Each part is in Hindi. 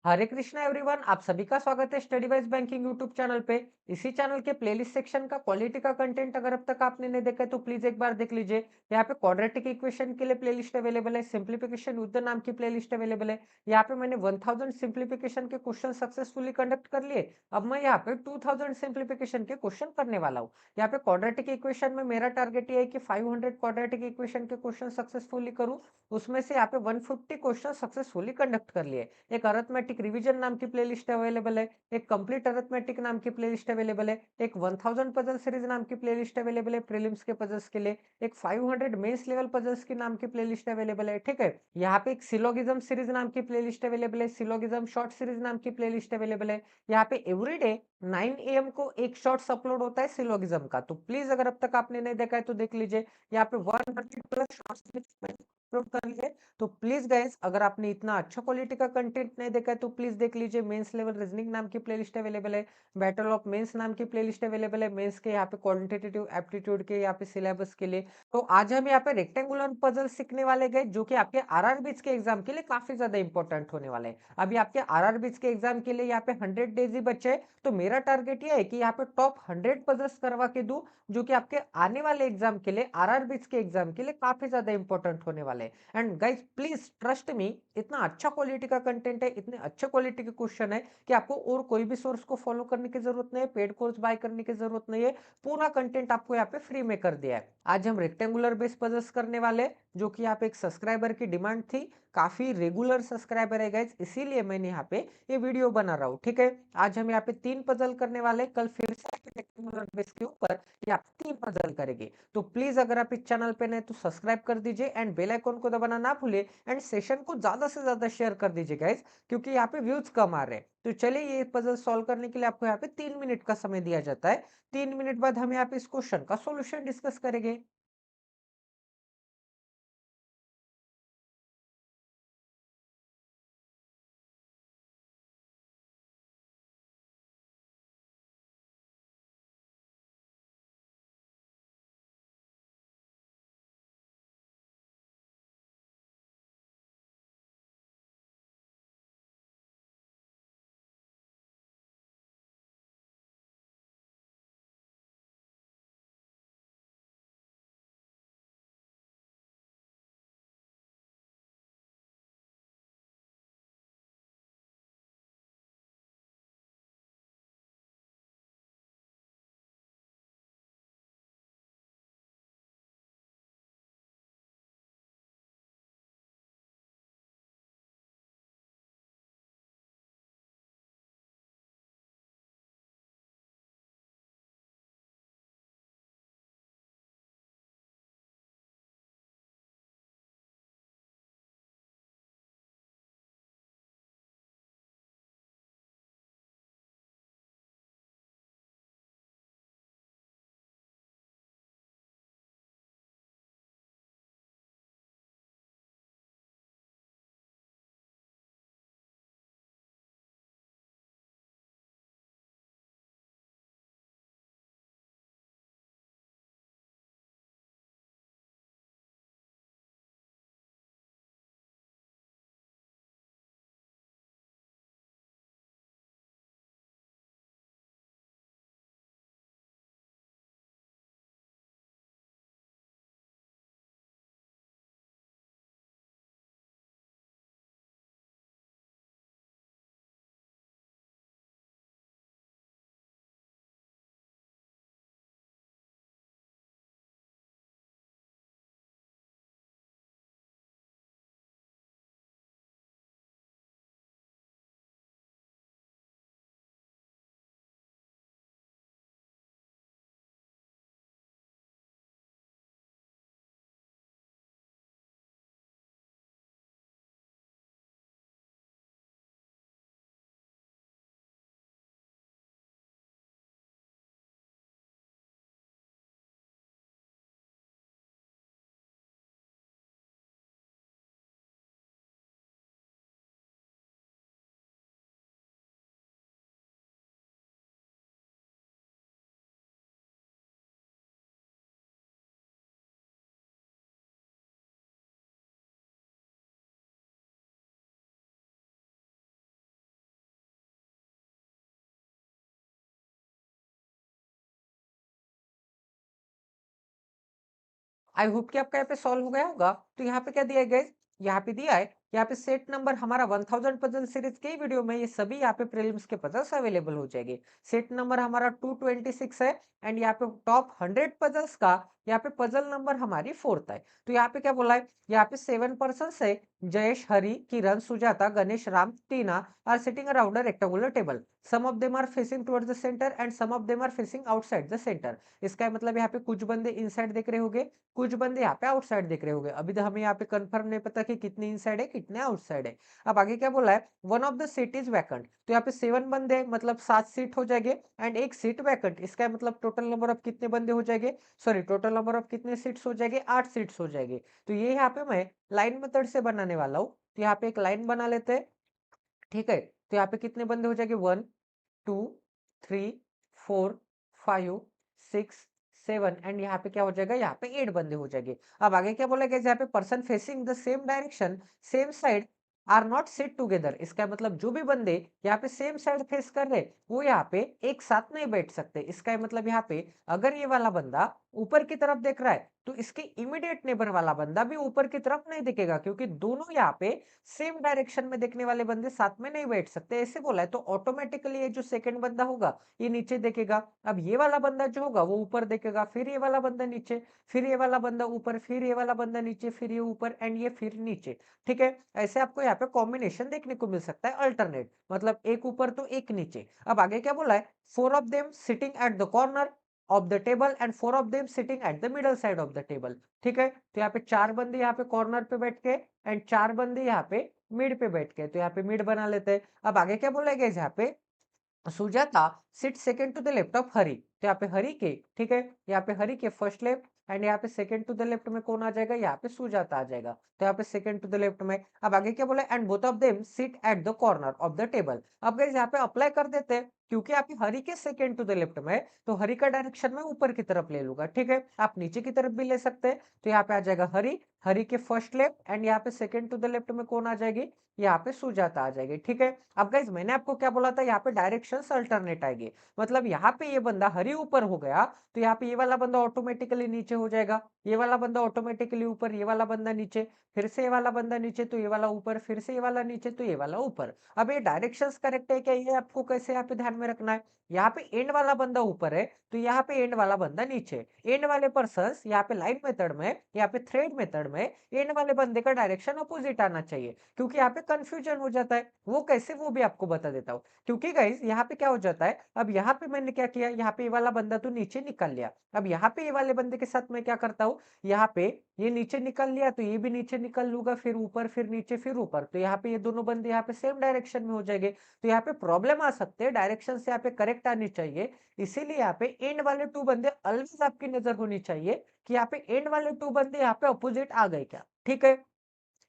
हरे कृष्णा एवरीवन, आप सभी का स्वागत है study wise banking YouTube channel पे। इसी चैनल के प्लेलिस्ट सेक्शन का क्वालिटी का कंटेंट अगर अब तक आपने नहीं देखा है तो प्लीज एक बार देख लीजिए। यहाँ पे क्वाड्रेटिक इक्वेशन के लिए प्लेलिस्ट अवेलेबल है, सिंप्लीफिकेशन विद द नाम की प्लेलिस्ट अवेलेबल है। यहाँ पे मैंने 1000 सिंप्लीफिकेशन के क्वेश्चन सक्सेसफुली कंडक्ट कर लिए। अब मैं यहाँ पे 2000 सिंप्लीफिकेशन के क्वेश्चन करने वाला हूँ। यहाँ पे क्वाड्रेटिक इक्वेशन में मेरा टारगेट ये है कि 500 क्वाड्रेटिक इक्वेशन के क्वेश्चन सक्सेसफुली करूँ। उसमें से यहाँ पे 150 क्वेश्चन सक्सेसफुली कंडक्ट कर लिए। एक अरिथमेटिक रिवीजन नाम की प्लेलिस्ट अवेलेबल है, एक कंप्लीट अरिथमेटिक नाम की प्लेलिस्ट अवेलेबल है, एक 1000 पजल सीरीज नाम की प्लेलिस्ट अवेलेबल है प्रीलिम्स के पजल्स के लिए, एक 500 मेंस लेवल पजल्स की नाम की प्लेलिस्ट अवेलेबल है। ठीक है, यहाँ पे एक सिलोगिज्म सीरीज नाम की प्लेलिस्ट अवेलेबल है, सिलोगिज्म शॉर्ट सीरीज नाम की प्लेलिस्ट अवेलेबल है। यहाँ पे एवरीडे 9 AM को एक शॉर्ट्स अपलोड होता है सिलोगिज्म का, तो प्लीज अगर अब तक आपने नहीं देखा है तो देख लीजिए। यहाँ पे 130 प्लस शॉर्ट्स अपलोड कर लीजिए। तो प्लीज गाइस, अगर आपने इतना अच्छा क्वालिटी का कंटेंट नहीं देखा है तो प्लीज देख लीजिए। मेंस लेवल रीजनिंग नाम की प्लेलिस्ट अवेलेबल है, बैटल ऑफ मेंस नाम की प्लेलिस्ट अवेलेबल है मेंस के यहाँ पे क्वांटिटेटिव एप्टीट्यूड के यहाँ पे सिलेबस के लिए। तो आज हम यहाँ पे रेक्टेंगुलर पजल सीखने वाले गए जो कि आपके आरआरबीज के एग्जाम के लिए काफी ज्यादा इंपॉर्टेंट होने वाले हैं। अभी आपके आरआरबीज के एग्जाम के लिए यहाँ पे 100 डेज ही बचे हैं, तो मेरा टारगेट ये है कि यहाँ पे टॉप 100 पजल्स करवा के दूं जो कि आपके आने वाले एग्जाम के लिए, आरआरबीज के एग्जाम के लिए काफी ज्यादा इंपॉर्टेंट होने वाले हैं। And guys please trust me, इतना अच्छा क्वालिटी का कंटेंट है, इतने अच्छे क्वालिटी के क्वेश्चन है कि आपको और कोई भी सोर्स को फॉलो करने की जरूरत नहीं है, पेड कोर्स बाय करने की जरूरत नहीं है। पूरा कंटेंट आपको यहाँ पे फ्री में कर दिया है। आज हम रेक्टेंगुलर बेस पजल्स करने वाले हैं, जो कि यहाँ पे एक सब्सक्राइबर की डिमांड थी। काफी रेगुलर सब्सक्राइबर है गाइस, इसीलिए मैंने यहाँ पे ये वीडियो बना रहा हूँ। ठीक है, आज हम यहाँ पे 3 पजल करने वाले, कल फिर से रेक्टेंगुलर बेस के ऊपर यहाँ 3 पजल करेंगे। तो प्लीज अगर आप इस चैनल पे नए तो सब्सक्राइब कर दीजिए एंड बेल आइकन को दबाना ना भूलिए एंड सेशन को ज्यादा से ज्यादा शेयर कर दीजिए गाइस, क्योंकि यहाँ पे व्यूज कम आ रहे हैं। तो चलिए, ये पजल सॉल्व करने के लिए आपको यहाँ पे 3 मिनट का समय दिया जाता है। 3 मिनट बाद हम यहाँ पे इस क्वेश्चन का सॉल्यूशन डिस्कस करेंगे। आई होप कि आपका यहाँ पे सॉल्व हो गया होगा। तो यहाँ पे क्या दिया है गाइस, यहाँ पे दिया है, यहाँ पे सेट नंबर हमारा 1000 पजल सीरीज के वीडियो में ये सभी यहाँ पे प्रीलिम्स के पजल्स अवेलेबल हो जाएंगे। सेट नंबर हमारा 226 है एंड यहाँ पे टॉप 100 पजल्स का यहाँ पे पजल नंबर हमारी 4th है। तो यहाँ पे क्या बोला है, यहाँ पे 7 पर्सन है, Jayesh, Hari, Kiran, Sujata, Ganesh, Ram, Tina are sitting around a rectangular table. Some of them are facing towards the centre and some of them are facing outside the centre. इसका मतलब यहाँ पे कुछ बंदे इनसाइड देख रहे होंगे, कुछ बंदे यहाँ पे आउटसाइड देख रहे होंगे। अभी तो हमें यहाँ पे कंफर्म नहीं पता कि कितने इनसाइड है कितने आउटसाइड है। अब आगे क्या बोला है, one of the seat is vacant. तो यहाँ पे 7 बंदे मतलब 7 सीट हो जाएंगे एंड एक सीट वैकेंट। इसका मतलब टोटल नंबर ऑफ कितने बंदे हो जाएंगे, सॉरी टोटल नंबर ऑफ कितने सीट्स हो जाएंगे, 8 सीट्स हो जाएंगे। तो ये यहाँ पे मैं लाइन मेथड से बनाने वाला हूँ। तो यहाँ पे एक लाइन बना लेते हैं, ठीक है। तो यहाँ पे कितने बंदे हो जाएंगे, 1 2 3 4 5 6 7 एंड यहाँ पे क्या हो जाएगा, यहाँ पे 8 बंदे हो जाएंगे। अब आगे क्या बोला गया, यहाँ पे person facing the same direction same side are not sit together. इसका मतलब जो भी बंदे यहाँ पे सेम साइड फेस कर रहे वो यहाँ पे एक साथ नहीं बैठ सकते। इसका मतलब यहाँ पे अगर ये वाला बंदा ऊपर की तरफ देख रहा है तो इसके इमीडिएट नेबर वाला बंदा भी ऊपर की तरफ नहीं दिखेगा, क्योंकि दोनों यहाँ पे सेम डायरेक्शन में देखने वाले बंदे साथ में नहीं बैठ सकते, ऐसे बोला है। तो ऑटोमेटिकली ये जो सेकंड बंदा होगा ये नीचे देखेगा। अब ये वाला बंदा जो होगा वो ऊपर देखेगा, फिर ये वाला बंदा नीचे, फिर ये वाला बंदा ऊपर, फिर ये वाला बंदा नीचे, फिर ये ऊपर एंड ये फिर नीचे। ठीक है, ऐसे आपको यहाँ पे कॉम्बिनेशन देखने को मिल सकता है, अल्टरनेट, मतलब एक ऊपर तो एक नीचे। अब आगे क्या बोला है, 4 of them sitting at the corner of the table and 4 of them sitting at the middle side of the table. ठीक है, तो यहाँ पे 4 बंदे यहाँ पे कॉर्नर पे बैठ के एंड 4 बंदे यहाँ पे मिड पे बैठ के। तो यहाँ पे मिड बना लेते हैं। अब आगे क्या बोला गया यहाँ पे, Sujata sit second to the left of Hari. तो यहाँ पे हरि के, ठीक है, यहाँ पे हरि के फर्स्ट लेफ्ट एंड यहाँ पे सेकंड टू द लेफ्ट में कौन आ जाएगा, यहाँ पे सुजाता आ जाएगा। तो यहाँ पे सेकंड टू द लेफ्ट में। अब आगे क्या बोला, and both of them sit at the corner of the table. अब गाइस यहाँ पे अप्लाई कर देते हैं, क्योंकि आप हरि के सेकंड टू द लेफ्ट में, तो हरि का डायरेक्शन में ऊपर की तरफ ले लूंगा। ठीक है, आप नीचे की तरफ भी ले सकते हैं। तो यहाँ पे आ जाएगा हरि, हरि के फर्स्ट लेफ्ट एंड यहाँ पे सेकंड टू द लेफ्ट में कौन आ जाएगी, यहाँ पे सुजाता आ जाएगी। ठीक है, अब गाइस मैंने आपको क्या बोला था, यहाँ पे डायरेक्शंस अल्टरनेट आएंगे। मतलब यहाँ पे ये बंदा हरि ऊपर हो गया तो यहाँ पे ये वाला बंदा ऑटोमेटिकली नीचे हो जाएगा, ये वाला बंदा ऑटोमेटिकली ऊपर, ये वाला बंदा नीचे, फिर से ये वाला बंदा नीचे तो ये वाला ऊपर, फिर से ये वाला नीचे तो ये वाला ऊपर। अब ये डायरेक्शंस करेक्ट है क्या, ये आपको कैसे यहाँ पे ध्यान में रखना है। यहाँ पे एंड वाला बंदा ऊपर है तो यहाँ पे एंड वाला बंदा नीचे। एंड वाले पर्सन्स यहाँ पे लाइन मेथड में, यहाँ पे थ्रेड मेथड में एंड वाले बंदे का डायरेक्शन अपोजिट आना चाहिए, क्योंकि यहाँ पे कंफ्यूजन हो जाता है। वो कैसे, वो भी आपको बता देता हूँ। क्योंकि गाइस यहाँ पे क्या हो जाता है, अब यहाँ पे मैंने क्या किया, यहाँ पे ये वाला बंदा तो नीचे निकल लिया। अब यहाँ पे ये वाले बंदे के साथ मैं क्या करता हूँ, यहाँ पे ये नीचे निकल लिया तो ये भी नीचे निकल लूंगा, फिर ऊपर, फिर नीचे, फिर ऊपर। तो यहाँ पे ये दोनों बंदे यहाँ पे सेम डायरेक्शन में हो जाएंगे। तो यहाँ पे प्रॉब्लम आ सकते हैं, डायरेक्शन से यहाँ पे करेक्ट आनी चाहिए। इसीलिए यहाँ पे एंड वाले 2 बंदे ऑलवेज आपकी नजर होनी चाहिए कि यहाँ पे एंड वाले 2 बंदे यहाँ पे अपोजिट आ गए क्या। ठीक है,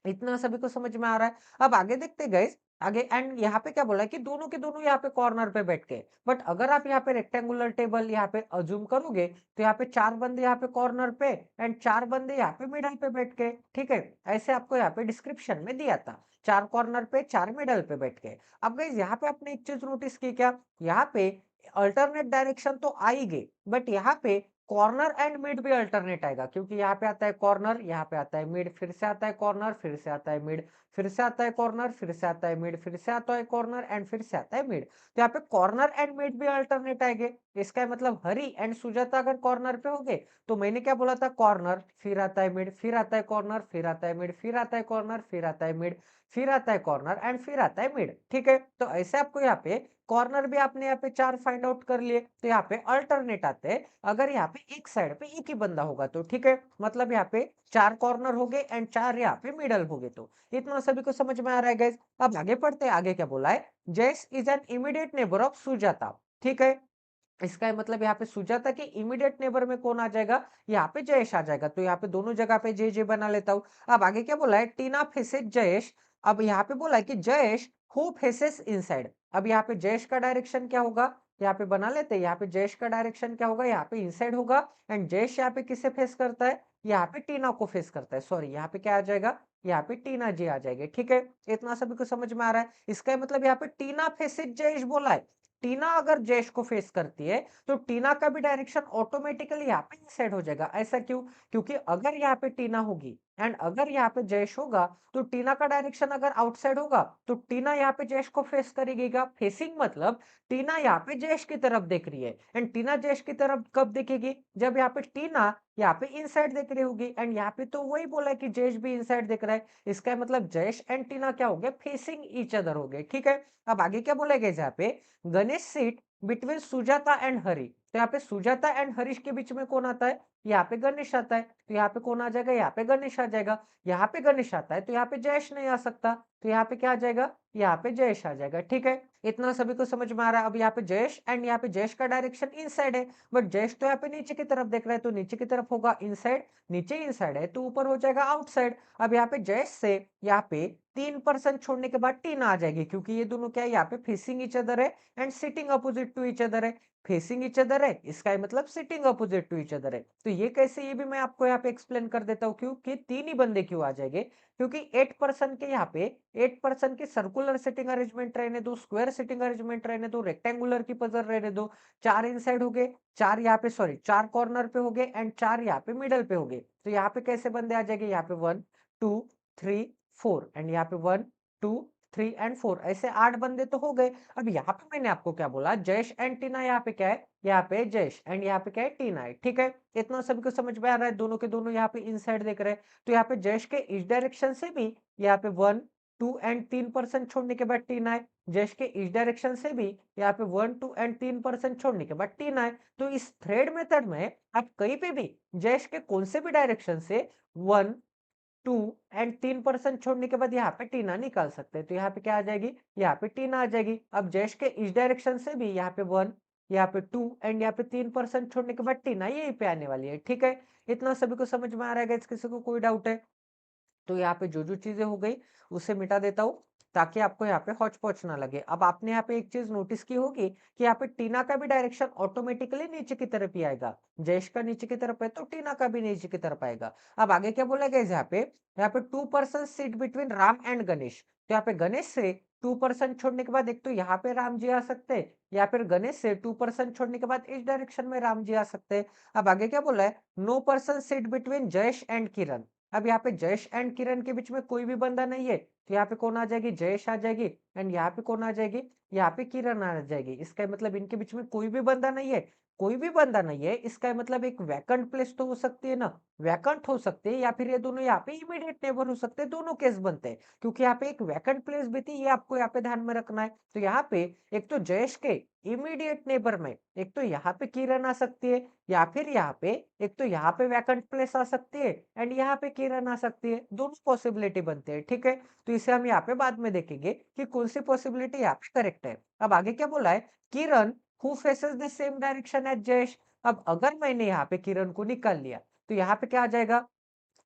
इतना सभी को समझ में आ रहा है। अब आगे देखते गाइस, आगे एंड यहाँ पे क्या बोला है कि दोनों के दोनों यहाँ पे कॉर्नर पे बैठ के। बट अगर आप यहाँ पे रेक्टेंगुलर टेबल यहाँ पे अज्यूम करोगे तो यहाँ पे 4 बंदे यहाँ पे कॉर्नर पे एंड 4 बंदे यहाँ पे मिडल पे बैठ के। ठीक है, ऐसे आपको यहाँ पे डिस्क्रिप्शन में दिया था, 4 कॉर्नर पे 4 मिडल पे बैठ के। अब गाइस यहाँ पे आपने एक चीज नोटिस की क्या, यहाँ पे अल्टरनेट डायरेक्शन तो आ ही गए, बट यहाँ पे कॉर्नर एंड मिड भी अल्टरनेट आएगा, क्योंकि यहाँ पे आता है कॉर्नर, यहाँ पे आता है मिड, फिर से आता है कॉर्नर, फिर से आता है मिड, फिर से आता है कॉर्नर, फिर से आता है मिड, फिर से आता है कॉर्नर एंड फिर से आता है मिड। तो यहाँ पे कॉर्नर एंड मिड भी अल्टरनेट आएंगे। इसका मतलब हरी एंड सुजाता अगर कॉर्नर पे हो गए तो मैंने क्या बोला था, कॉर्नर, फिर आता है मिड, फिर आता है कॉर्नर, फिर आता है मिड, फिर आता है कॉर्नर, फिर आता है मिड, फिर आता है कॉर्नर एंड फिर आता है मिड। ठीक है, तो ऐसे आपको यहाँ पे कॉर्नर भी आपने यहाँ पे 4 फाइंड आउट कर लिए, तो यहाँ पे अल्टरनेट आते हैं अगर यहाँ पे एक साइड पे एक ही बंदा होगा तो। ठीक है, मतलब यहाँ पे 4 कॉर्नर हो गए एंड 4 यहाँ पे मिडल हो गए। तो इतना सभी को समझ में आ रहा है गाइस। अब आगे पढ़ते हैं, आगे क्या बोला है, Jayesh is an immediate neighbour of Sujata. ठीक है, इसका मतलब यहाँ पे सुजाता के इमीडिएट नेबर में कौन आ जाएगा, यहाँ पे जयेश आ जाएगा। तो यहाँ पे दोनों जगह पे जे जे बना लेता हूँ। अब आगे क्या बोला है, टीना फेसेस जयेश। अब यहाँ पे बोला है कि जयेश हु फेसेस इनसाइड। अब यहाँ पे जयेश का डायरेक्शन क्या होगा, यहाँ पे बना लेते हैं। यहाँ पे जयेश का डायरेक्शन क्या होगा, यहाँ पे इनसाइड होगा एंड जयेश यहाँ पे किसे फेस करता है, यहाँ पे टीना को फेस करता है। सॉरी, यहाँ पे क्या आ जाएगा, यहाँ पे टीना जी आ जाएगी। ठीक है, इतना सभी को समझ में आ रहा है। इसका मतलब यहाँ पे टीना फेसेस जयेश बोला है, टीना अगर जयेश को फेस करती है तो टीना का भी डायरेक्शन ऑटोमेटिकली यहाँ पे इनसाइड हो जाएगा। ऐसा क्यों? क्योंकि अगर यहाँ पे टीना होगी एंड अगर यहाँ पे जयेश होगा तो टीना का डायरेक्शन अगर आउटसाइड होगा तो टीना यहाँ पे जयेश को फेस करेगी। फेसिंग मतलब टीना यहाँ पे जयेश की तरफ देख रही है एंड टीना जयेश की तरफ कब देखेगी? जब यहाँ पे टीना यहाँ पे इनसाइड देख रही होगी एंड यहाँ पे तो वही बोला है कि जयेश भी इनसाइड देख रहा है। इसका मतलब जयेश एंड टीना क्या हो गया? फेसिंग ईच अदर हो गए। ठीक है, अब आगे क्या बोला गया यहाँ पे? Ganesh seat between Sujata and Hari. तो यहाँ पे सुजाता एंड हरीश के बीच में कौन आता है? यहाँ पे गणेश आता है। तो यहाँ पे कौन आ जाएगा? यहाँ पे गणेश आ जाएगा। यहाँ पे गणेश आता है तो यहाँ पे जयेश नहीं आ सकता, तो यहाँ पे क्या आ जाएगा? यहाँ पे जयेश आ जाएगा। ठीक है, इतना सभी को समझ में आ रहा है? अब यहाँ पे जयेश एंड यहाँ पे जयेश का डायरेक्शन इनसाइड है, बट जयेश तो यहाँ पे नीचे की तरफ देख रहा है, तो नीचे की तरफ होगा इनसाइड, नीचे इनसाइड है तो ऊपर हो जाएगा आउटसाइड। अब यहाँ पे जयेश से यहाँ पे 3% छोड़ने के बाद टीना आ जाएगी, क्योंकि ये दोनों क्या है? यहाँ पे फेसिंग ईच अदर है and sitting opposite to each other है। फेसिंग ईच अदर है, इसका मतलब sitting opposite to each other है। तो ये कैसे? ये भी मैं आपको यहाँ पे एक्सप्लेन कर देता हूँ। क्यों कि तीन ही बंदे क्यों आ जाएंगे? क्योंकि 8% के यहाँ पे 8% की सर्कुलर सिटिंग अरेंजमेंट रहने दो, स्क्वायर सिटिंग अरेंजमेंट रहने दो, रेक्टेंगुलर की पजल रहने दो। 4 इनसाइड हो गए, 4 यहाँ पे, सॉरी 4 कॉर्नर पे हो गए एंड 4 यहाँ पे मिडल पे हो गए। तो यहाँ पे कैसे बंदे आ जाएंगे? यहाँ पे 1 2 3 4 एंड यहाँ पे 1 2 3 एंड 4, ऐसे 8 बंदे तो हो गए। अब यहाँ पे मैंने आपको क्या बोला? जयेश एंड टीना यहाँ पे क्या है? यहाँ पे जयेश एंड यहाँ पे क्या है? टीना है। ठीक है, इतना सभी को समझ में आ रहा है? दोनों के दोनों यहाँ पे इनसाइड देख रहे हैं, तो यहाँ पे जयेश के इस डायरेक्शन से भी यहाँ पे 1 2 एंड 3% छोड़ने के बाद टीना है। जयेश के इस डायरेक्शन से भी यहाँ पे 1 2 एंड 3% छोड़ने के बाद टीना है। तो इस थ्रेड मेथड में आप कहीं पे भी जयेश के कौन से भी डायरेक्शन से 1 2 एंड 3% छोड़ने के बाद यहाँ पे टीना निकाल सकते हैं। तो यहाँ पे क्या आ जाएगी? यहाँ पे टीना आ जाएगी। अब जयेश के इस डायरेक्शन से भी यहाँ पे 1, यहाँ पे 2 एंड यहाँ पे 3% छोड़ने के बाद टीना यहीं पे आने वाली है। ठीक है, इतना सभी को समझ में आ रहा है? किसी को कोई डाउट है? तो यहाँ पे जो चीजें हो गई उसे मिटा देता हूँ, ताकि आपको यहाँ पे हौच पौच ना लगे। अब आपने यहाँ पे एक चीज नोटिस की होगी कि यहाँ पे टीना का भी डायरेक्शन ऑटोमेटिकली नीचे की तरफ ही आएगा। जयेश का नीचे की तरफ है तो टीना का भी नीचे की तरफ आएगा। अब आगे क्या बोला गया? यहाँ पे 2% seat between Ram and Ganesh. तो यहाँ पे गणेश से 2% छोड़ने के बाद एक तो यहाँ पे राम जी आ सकते हैं, या फिर गणेश से 2% छोड़ने के बाद इस डायरेक्शन में राम जी आ सकते हैं। अब आगे क्या बोला है? No person seat between Jayesh and Kiran. अब यहाँ पे जयेश एंड किरण के बीच में कोई भी बंदा नहीं है, तो यहाँ पे कौन आ जाएगी? जयेश आ जाएगी एंड यहाँ पे कौन आ जाएगी? यहाँ पे किरण आ जाएगी। इसका मतलब इनके बीच में कोई भी बंदा नहीं है। कोई भी बंदा नहीं है, इसका मतलब एक वैकेंट प्लेस तो हो सकती है ना, वैकेंट हो सकती है, या फिर ये दोनों यहाँ पे इमीडिएट नेबर हो सकते हैं। दोनों केस बनते हैं, क्योंकि यहाँ पे एक वैकेंट प्लेस भी थी, ये आपको यहाँ पे ध्यान में रखना है। तो यहाँ पे एक तो जयेश के इमीडिएट नेबर में एक तो यहाँ पे किरण आ सकती है, या फिर यहाँ पे एक तो यहाँ पे वैकेंट प्लेस आ सकती है एंड यहाँ पे किरण आ सकती है। दोनों पॉसिबिलिटी बनते हैं। ठीक है, तो इसे हम यहाँ पे बाद में देखेंगे कि कौन सी पॉसिबिलिटी यहाँ पे करेक्ट है। अब आगे क्या बोला है? Kiran who faces the same direction as Jayesh. अब अगर मैंने यहाँ पे किरण को निकाल लिया तो यहाँ पे क्या आ जाएगा?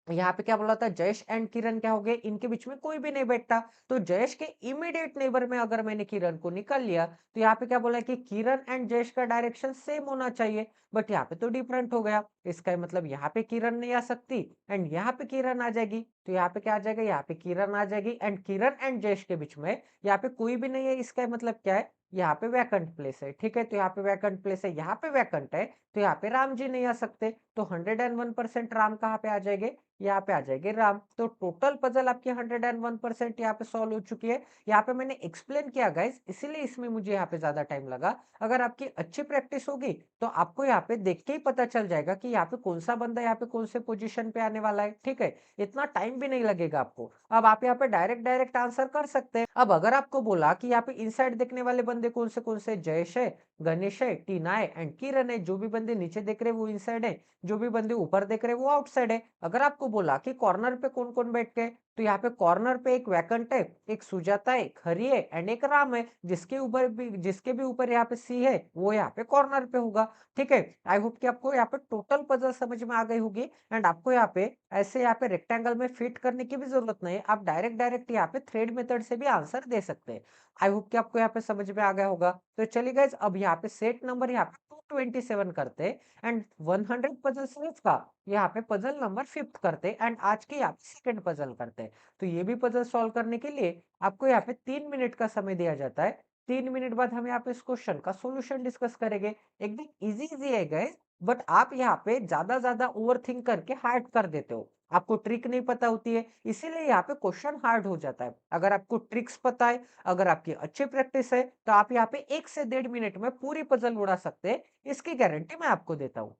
यहाँ पे क्या बोला था? जयेश एंड किरण क्या हो गए? इनके बीच में कोई भी नहीं बैठता। तो जयेश के इमीडिएट नेबर में अगर मैंने किरण को निकाल लिया तो यहाँ पे क्या बोला है कि किरण एंड जयेश का डायरेक्शन सेम होना चाहिए, बट यहाँ पे तो डिफरेंट हो गया। इसका मतलब यहाँ पे किरण नहीं आ सकती एंड यहाँ पे किरण आ जाएगी। तो यहाँ पे क्या आ जाएगा? यहाँ पे किरण आ जाएगी एंड किरण एंड जयेश के बीच में यहाँ पे कोई भी नहीं है। इसका मतलब क्या है? यहाँ पे वैकेंट प्लेस है। ठीक है, तो यहाँ पे वैकेंट प्लेस है, यहाँ पे वैकेंट है, तो यहाँ पे राम जी नहीं आ सकते। तो 101% राम कहाँ पे आ जाएंगे? यहाँ पे आ जाएगी राम। तो टोटल पजल आपकी 101% यहाँ पे सॉल्व हो चुकी है। यहाँ पे मैंने एक्सप्लेन किया गाइस, इसीलिए इसमें मुझे यहाँ पे ज्यादा टाइम लगा। अगर आपकी अच्छी प्रैक्टिस होगी तो आपको यहाँ पे देख के ही पता चल जाएगा कि यहाँ पे कौन सा बंदा यहाँ पे कौन से पोजीशन पे आने वाला है। ठीक है, इतना टाइम भी नहीं लगेगा आपको। अब आप यहाँ पे डायरेक्ट डायरेक्ट आंसर कर सकते हैं। अब अगर आपको बोला कि यहाँ पे इनसाइड देखने वाले बंदे कौन से, जयेश है, गणेश है, टीना है एंड किरण है, जो भी बंदे नीचे देख रहे हैं वो इनसाइड है, जो भी बंदे ऊपर देख रहे हैं वो आउटसाइड है। अगर आपको बोला कि कॉर्नर पे कौन कौन बैठ के, तो यहाँ पे कॉर्नर पे एक वैकेंट है, एक सुजाता है, एक हरि है एंड एक राम है। जिसके भी ऊपर यहाँ पे सी है वो यहाँ पे कॉर्नर पे होगा। ठीक है, आई होप कि आपको यहाँ पे टोटल पजल समझ में आ गई होगी एंड आपको यहाँ पे ऐसे यहाँ पे रेक्टेंगल में फिट करने की भी जरूरत नहीं है। आप डायरेक्ट डायरेक्ट यहाँ पे थ्रेड मेथड से भी आंसर दे सकते हैं। आई होप कि आपको यहाँ पे समझ में आ गया होगा। तो चलिए गाइस, अब यहाँ पे सेट नंबर यहाँ पे 227 करते हैं एंड 100 पजल सीरीज का यहाँ पे पजल नंबर 5th करते हैं एंड आज के यहाँ पे सेकंड पजल करते हैं। तो ये भी पजल सॉल्व करने के लिए आपको यहाँ पे 3 मिनट का समय दिया जाता है। 3 मिनट बाद हम यहाँ पे इस क्वेश्चन का सॉल्यूशन डिस्कस करेंगे। एकदम इजी इजी है गाइस, बट आप यहाँ पे ज्यादा ओवरथिंक करके हार्ड कर देते हो। आपको ट्रिक नहीं पता होती है, इसीलिए यहाँ पे क्वेश्चन हार्ड हो जाता है। अगर आपको ट्रिक्स पता है, अगर आपकी अच्छी प्रैक्टिस है, तो आप यहाँ पे 1 से 1.5 मिनट में पूरी पजल उड़ा सकते हैं। इसकी गारंटी मैं आपको देता हूँ।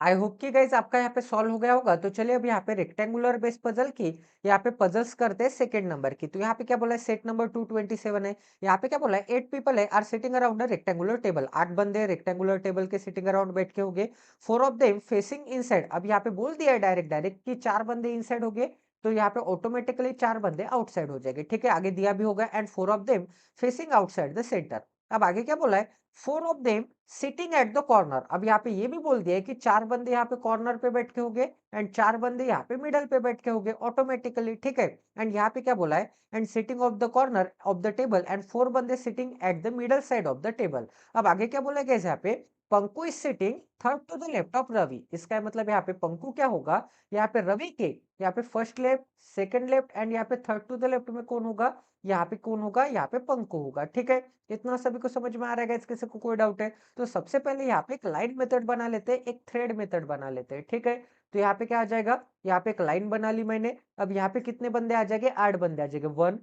आई होप कि गाइस आपका यहाँ पे सॉल्व हो गया होगा। तो चलिए अब यहाँ पे रेक्टेंगुलर बेस पजल की यहाँ पे पजल्स करते हैं सेकंड नंबर की। तो यहाँ पे क्या बोला है, सेट नंबर 227 है। यहाँ पे क्या बोला है, 8 पीपल है are sitting around a rectangular table. 8 बंदे रेक्टेंगुलर टेबल के सिटिंग अराउंड बैठ के होंगे। 4 ऑफ देम फेसिंग इनसाइड। अब यहाँ पे बोल दिया है डायरेक्ट डायरेक्ट कि 4 बंदे इनसाइड हो गए, तो यहाँ पे ऑटोमेटिकली 4 बंदे आउटसाइड हो जाएंगे। ठीक है, आगे दिया भी होगा and 4 of them facing outside the centre. अब आगे क्या बोला है, 4 of them sitting at the corner. अब यहाँ पे ये भी बोल दिया है कि 4 बंदे यहाँ पे कॉर्नर पे बैठ के होंगे एंड 4 बंदे यहाँ पे मिडल पे बैठ के होंगे ऑटोमेटिकली। ठीक है, एंड यहाँ पे क्या बोला है, and sitting of the corner of the table and 4 बंदे sitting at the middle side of the table. अब आगे क्या बोला गया यहाँ पे, Panku is sitting third to the left of Ravi. इसका मतलब यहाँ पे पंकु क्या होगा, यहाँ पे रवि के यहाँ पे first left, second left and यहाँ पे थर्ड टू द लेफ्ट में कौन होगा, यहाँ पे कौन होगा, यहाँ पे पंकु होगा। ठीक है, इतना सभी को समझ में आ रहा है, किसी को कोई डाउट है? तो सबसे पहले यहाँ पे एक लाइन मेथड बना लेते हैं, एक थ्रेड मेथड बना लेते हैं। ठीक है, तो यहाँ पे क्या आ जाएगा, यहाँ पे एक लाइन बना ली मैंने। अब यहाँ पे कितने बंदे आ जाएंगे, 8 बंदे आ जाएंगे। 1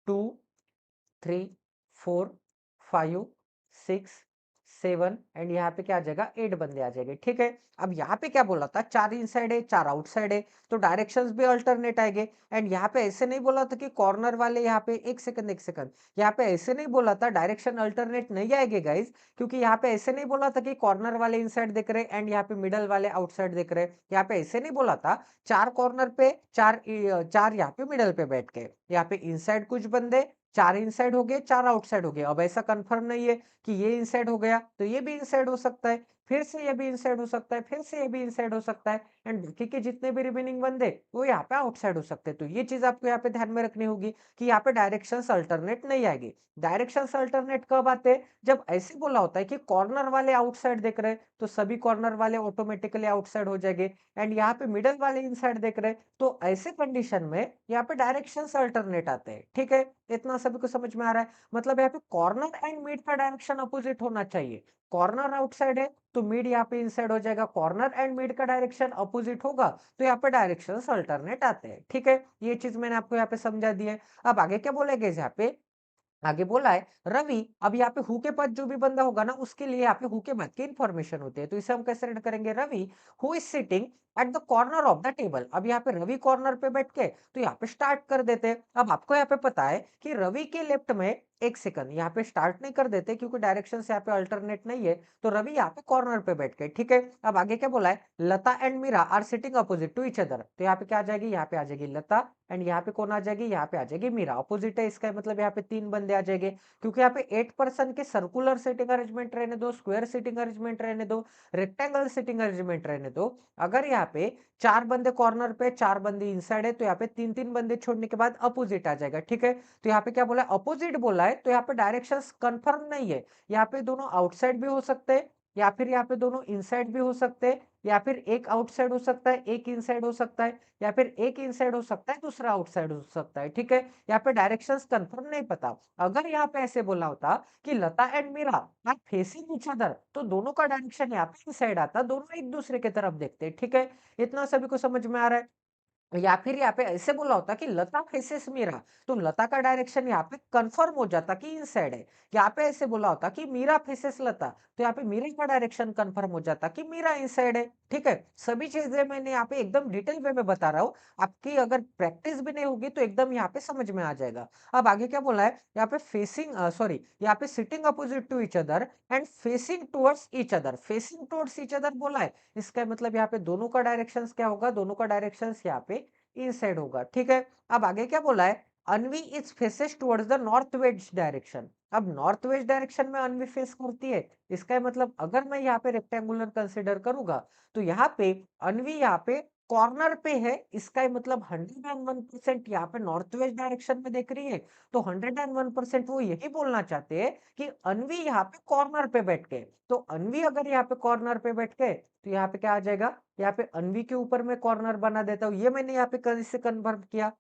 2 3 4 5 6 7 एंड यहाँ पे क्या आ जाएगा, 8 बंदे आ जाएंगे। ठीक है, अब यहाँ पे क्या बोला था, 4 इनसाइड है 4 आउटसाइड है, तो डायरेक्शंस भी अल्टरनेट आएंगे। एंड यहाँ पे ऐसे नहीं बोला था कि कॉर्नर वाले यहाँ पे, एक सेकंड, यहाँ पे ऐसे नहीं बोला था डायरेक्शन अल्टरनेट नहीं आएंगे गाइज, क्योंकि यहाँ पे ऐसे नहीं बोला था कि कॉर्नर वाले इनसाइड देख रहे एंड यहाँ पे मिडल वाले आउटसाइड देख रहे। यहाँ पे ऐसे नहीं बोला था, 4 कॉर्नर पे 4 4 यहाँ पे मिडल पे बैठ के, यहाँ पे इनसाइड कुछ बंदे 4 इनसाइड हो गए, 4 आउटसाइड हो गए। अब ऐसा कंफर्म नहीं है कि ये इनसाइड हो गया तो ये भी इनसाइड हो सकता है, फिर से ये भी इनसाइड हो सकता है, फिर से ये भी इनसाइड हो सकता है एंड बाकी के जितने भी रिमेनिंग बंदे वो यहाँ पे आउटसाइड हो सकते हैं। तो ये चीज आपको यहाँ पे ध्यान में रखनी होगी कि यहाँ पे डायरेक्शंस अल्टरनेट नहीं आएगी। डायरेक्शंस अल्टरनेट कब आते हैं? जब ऐसे बोला होता है कि कॉर्नर वाले आउटसाइड देख रहे हैं तो सभी कॉर्नर वाले ऑटोमेटिकली आउटसाइड हो जाएंगे एंड यहाँ पे मिडल वाले इनसाइड देख रहे हैं तो ऐसे कंडीशन में यहाँ पे डायरेक्शंस अल्टरनेट आते हैं। ठीक है, इतना सभी को समझ में आ रहा है? मतलब यहाँ पे कॉर्नर एंड मिड का डायरेक्शन अपोजिट होना चाहिए। कॉर्नर आउटसाइड है तो मिड यहाँ पे इनसाइड हो जाएगा। कॉर्नर एंड मिड का डायरेक्शन अपोजिट होगा तो यहाँ पे डायरेक्शंस अल्टरनेट आते हैं। ठीक है, ये चीज मैंने आपको यहाँ पे समझा दी है। अब आगे क्या बोलेंगे यहाँ पे? आगे बोला है रवि। अब यहाँ पे हु के पास जो भी बंदा होगा ना उसके लिए यहाँ पे हु के बाद की इंफॉर्मेशन होती है तो इसे हम कैसे रेड करेंगे? Ravi who is sitting at the corner of the table. अब यहाँ पे रवि कॉर्नर पे बैठ के तो यहाँ पे स्टार्ट कर देते हैं। अब आपको यहाँ पे पता है कि रवि के लेफ्ट में एक सेकंड यहाँ पे स्टार्ट नहीं कर देते क्योंकि डायरेक्शन यहाँ पे अल्टरनेट नहीं है तो रवि यहाँ पे कॉर्नर पे बैठ के। ठीक है, अब आगे क्या बोला है? Lata and Meera are sitting opposite to each other. तो यहाँ पे क्या आ जाएगी? यहाँ पे आ जाएगी लता एंड यहाँ पे कौन आ जाएगी? यहाँ पे आ जाएगी मीरा। अपोजिट है इसका मतलब यहाँ पे 3 बंदे आ जाएंगे क्योंकि यहाँ पे 8 पर्सन के सर्कुलर सीटिंग अरेंजमेंट रहने दो, स्क्वायर सीटिंग अरेंजमेंट रहने दो, रेक्टेंगल सीटिंग अरेंजमेंट रहने दो। अगर यहाँ पे 4 बंदे कॉर्नर पे, 4 बंदे इनसाइड है तो यहाँ पे 3-3 बंदे छोड़ने के बाद अपोजिट आ जाएगा। ठीक है, तो यहाँ पे क्या बोला है? अपोजिट बोला है तो यहाँ पे डायरेक्शंस कंफर्म नहीं है। यहाँ पे दोनों आउटसाइड भी हो सकते हैं या फिर यहाँ पे दोनों इनसाइड भी हो सकते हैं या फिर एक आउटसाइड हो सकता है, एक इनसाइड हो सकता है या फिर एक इनसाइड हो सकता है, दूसरा आउटसाइड हो सकता है। ठीक है, यहाँ पे डायरेक्शंस कंफर्म नहीं पता। अगर यहाँ पे ऐसे बोला होता कि Lata and Meera are facing each other तो दोनों का डायरेक्शन यहाँ पे इनसाइड आता, दोनों एक दूसरे की तरफ देखते। ठीक है, इतना सभी को समझ में आ रहा है? या फिर यहाँ पे ऐसे बोला होता कि लता फेसेस मीरा तो लता का डायरेक्शन यहाँ पे कंफर्म हो जाता कि इनसाइड है। यहाँ पे ऐसे बोला होता कि मीरा फेसेस लता तो यहाँ पे मीरा का डायरेक्शन कंफर्म हो जाता कि मीरा इनसाइड है। ठीक है, सभी चीजें मैंने यहाँ पे एकदम डिटेल वे में बता रहा हूँ। आपकी अगर प्रैक्टिस भी नहीं होगी तो एकदम यहाँ पे समझ में आ जाएगा। अब आगे क्या बोला है? यहाँ पे फेसिंग सॉरी यहाँ पे sitting opposite to each other and facing towards each other. Facing towards each other बोला है इसका मतलब यहाँ पे दोनों का डायरेक्शन क्या होगा? दोनों का डायरेक्शन यहाँ पे इनसाइड होगा। ठीक है, अब आगे क्या बोला है? Anvi is faces towards the north west direction. अब नॉर्थ वेस्ट डायरेक्शन में अनवी फेस करती है इसका मतलब अगर मैं यहाँ पे रेक्टेंगुलर कंसिडर करूंगा तो यहाँ पे अनवी यहाँ पे कॉर्नर पे है इसका मतलब 101% यहाँ पे नॉर्थ वेस्ट डायरेक्शन में देख रही है तो 101% वो यही बोलना चाहते हैं कि अनवी यहाँ पे कॉर्नर पे बैठ के। तो अनवी अगर यहाँ पे कॉर्नर पे बैठ के तो यहाँ पे क्या आ जाएगा? यहाँ पे अनवी के ऊपर मैं कॉर्नर बना देता हूँ। ये मैंने यहाँ पे कैसे कन्वर्ट किया?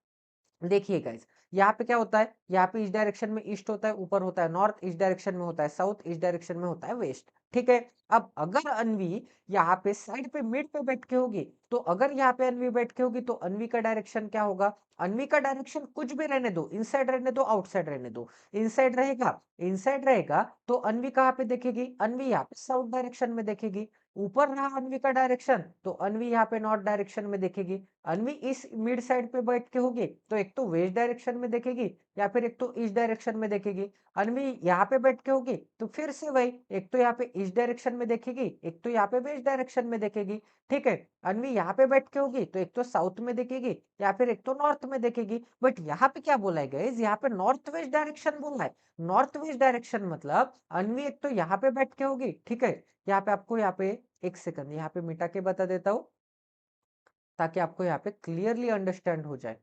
देखिए गाइस, यहाँ पे क्या होता है? यहाँ पे इस डायरेक्शन में ईस्ट होता है, ऊपर होता है नॉर्थ, इस डायरेक्शन में होता है साउथ, इस डायरेक्शन में होता है वेस्ट। ठीक है, अब अगर अनवी यहाँ पे साइड पे मिड पे बैठ के होगी तो अगर यहाँ पे अनवी बैठ के होगी तो अनवी का डायरेक्शन क्या होगा? अनवी का डायरेक्शन कुछ भी रहने दो, इनसाइड रहने दो, आउटसाइड रहने दो। इनसाइड रहेगा, इनसाइड रहेगा तो अनवी कहाँ पे देखेगी? अनवी यहाँ पे साउथ डायरेक्शन में देखेगी। ऊपर रहा अनवी का डायरेक्शन तो अनवी यहाँ पे नॉर्थ डायरेक्शन में देखेगी। अनवी इस मिड साइड पे बैठ के होगी तो एक तो वेस्ट डायरेक्शन में देखेगी या फिर एक तो ईस्ट डायरेक्शन में देखेगी। अनवी यहाँ पे बैठ के होगी तो फिर से वही एक तो यहाँ पे ईस्ट डायरेक्शन में देखेगी, एक तो यहाँ पे वेस्ट डायरेक्शन में देखेगी। ठीक है, अनवी यहाँ पे बैठ के होगी तो एक तो साउथ में देखेगी या फिर एक तो नॉर्थ में देखेगी। बट यहाँ पे क्या बोला है गाइस? यहाँ पे नॉर्थ वेस्ट डायरेक्शन बोला है। नॉर्थ वेस्ट डायरेक्शन मतलब अनवी एक तो यहाँ पे बैठ के होगी। ठीक है, यहाँ पे आपको यहाँ पे एक सेकंड यहाँ पे मिटा के बता देता हूँ ताकि आपको यहाँ पे क्लियरली अंडरस्टैंड हो जाए।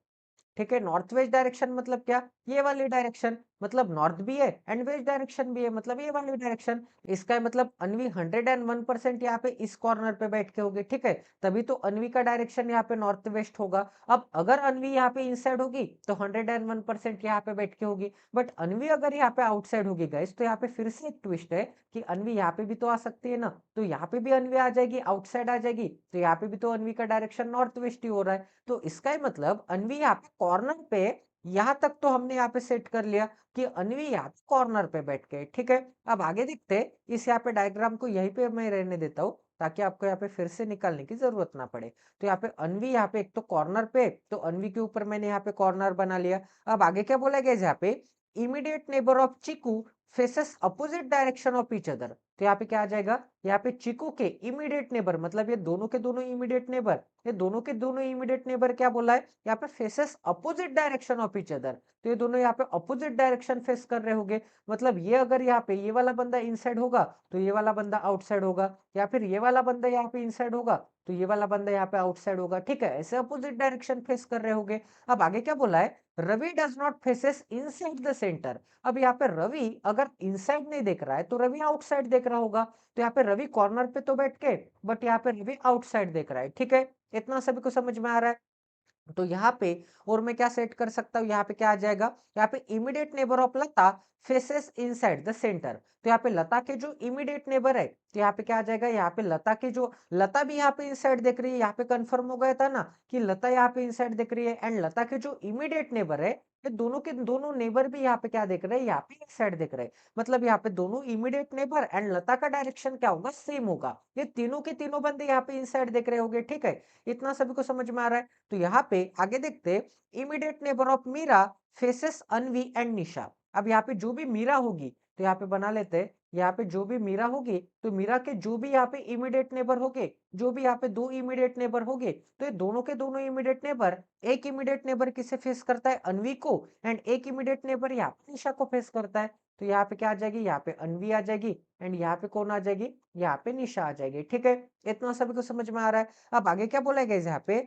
ठीक है, नॉर्थ वेस्ट डायरेक्शन मतलब क्या? ये वाली डायरेक्शन मतलब नॉर्थ भी है एंड वेस्ट डायरेक्शन भी है मतलब ये वाली डायरेक्शन। इसका मतलब अनवी 101% यहाँ पे इस कॉर्नर पे बैठ के होगी। ठीक है, तभी तो अनवी का डायरेक्शन यहाँ पे नॉर्थ वेस्ट होगा। अब अगर अनवी यहाँ पे इनसाइड होगी तो 101% यहाँ पे बैठ के होगी। बट अनवी अगर यहाँ पे आउटसाइड होगी गाइस तो यहाँ पे फिर से एक ट्विस्ट है कि अनवी यहाँ पे भी तो आ सकती है ना, तो यहाँ पे भी अनवी आ जाएगी, आउटसाइड आ जाएगी तो यहाँ पे भी तो अनवी का डायरेक्शन नॉर्थ वेस्ट ही हो रहा है। तो इसका ही मतलब अनवी यहाँ पे कॉर्नर पे, यहाँ तक तो हमने यहाँ पे सेट कर लिया कि अनवी यहाँ पे कॉर्नर पे बैठ के। ठीक है, अब आगे देखते हैं। इस यहाँ पे डायग्राम को यहीं पे मैं रहने देता हूँ ताकि आपको यहाँ पे फिर से निकालने की जरूरत ना पड़े। तो यहाँ पे अनवी यहाँ पे एक तो कॉर्नर पे तो अनवी के ऊपर मैंने यहाँ पे कॉर्नर बना लिया। अब आगे क्या बोला गया यहाँ पे? Immediate neighbour of Chiku faces opposite direction of each other. तो यहाँ पे क्या आ जाएगा, यहाँ पे चीकू के इमीडिएट नेबर मतलब ये दोनों के दोनों इमीडिएट नेबर, ये दोनों के दोनों इमीडिएट नेबर क्या बोला है, यहाँ पे faces opposite direction of each other. तो ये दोनों यहाँ पे अपोजिट डायरेक्शन फेस कर रहे होंगे, मतलब ये अगर यहाँ पे ये वाला बंदा इनसाइड होगा तो ये वाला बंदा आउटसाइड होगा, या फिर ये वाला बंदा यहाँ पे इनसाइड होगा तो ये वाला बंदा यहाँ पे आउटसाइड होगा। ठीक है, ऐसे अपोजिट डायरेक्शन फेस कर रहे होंगे। अब आगे क्या बोला है, Ravi does not faces inside the centre. अब यहाँ पे रवि अगर इनसाइड नहीं देख रहा है तो रवि आउटसाइड देख रहा होगा। तो यहाँ पे रवि कॉर्नर पे तो बैठ के, बट यहाँ पे रवि आउटसाइड देख रहा है। ठीक है, इतना सभी को समझ में आ रहा है। तो यहाँ पे और मैं क्या सेट कर सकता हूँ, यहाँ पे क्या आ जाएगा, यहाँ पे immediate neighbour of Lata faces inside the centre. तो यहाँ पे लता के जो इमीडिएट नेबर है, तो यहाँ पे क्या आ जाएगा, यहाँ पे लता के जो, लता भी यहाँ पे इनसाइड देख रही है, यहाँ पे कंफर्म हो गया था ना कि लता यहाँ पे इनसाइड देख रही है, एंड लता के जो इमीडिएट नेबर है, ये दोनों के दोनों नेबर भी यहाँ पे क्या देख रहे हैं, यहाँ पे इनसाइड देख रहे हैं। मतलब यहाँ पे दोनों इमीडिएट नेबर एंड लता का डायरेक्शन क्या होगा, सेम होगा। ये तीनों के तीनों बंदे यहाँ पे इनसाइड देख रहे होंगे। ठीक है, इतना सभी को समझ में आ रहा है। तो यहाँ पे आगे देखते, immediate neighbour of Meera faces Anvi and Nisha. अब यहाँ पे जो भी मीरा होगी तो यहाँ पे बना लेते हैं, यहाँ पे जो भी मीरा होगी तो मीरा के जो भी यहाँ पे इमीडिएट नेबर होंगे, जो भी यहाँ पे दो इमीडिएट नेबर होंगे, तो ये दोनों के दोनों इमीडिएट नेबर, एक इमीडिएट नेबर किसे फेस करता है, अनवी को, एंड एक इमीडिएट नेबर यहाँ पे निशा को फेस करता है। तो यहाँ पे क्या आ जाएगी, यहाँ पे अनवी आ जाएगी, एंड यहाँ पे कौन आ जाएगी, यहाँ पे निशा आ जाएगी। ठीक है, इतना सभी को समझ में आ रहा है। अब आगे क्या बोला गया यहाँ पे,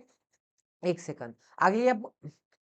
एक सेकंड, आगे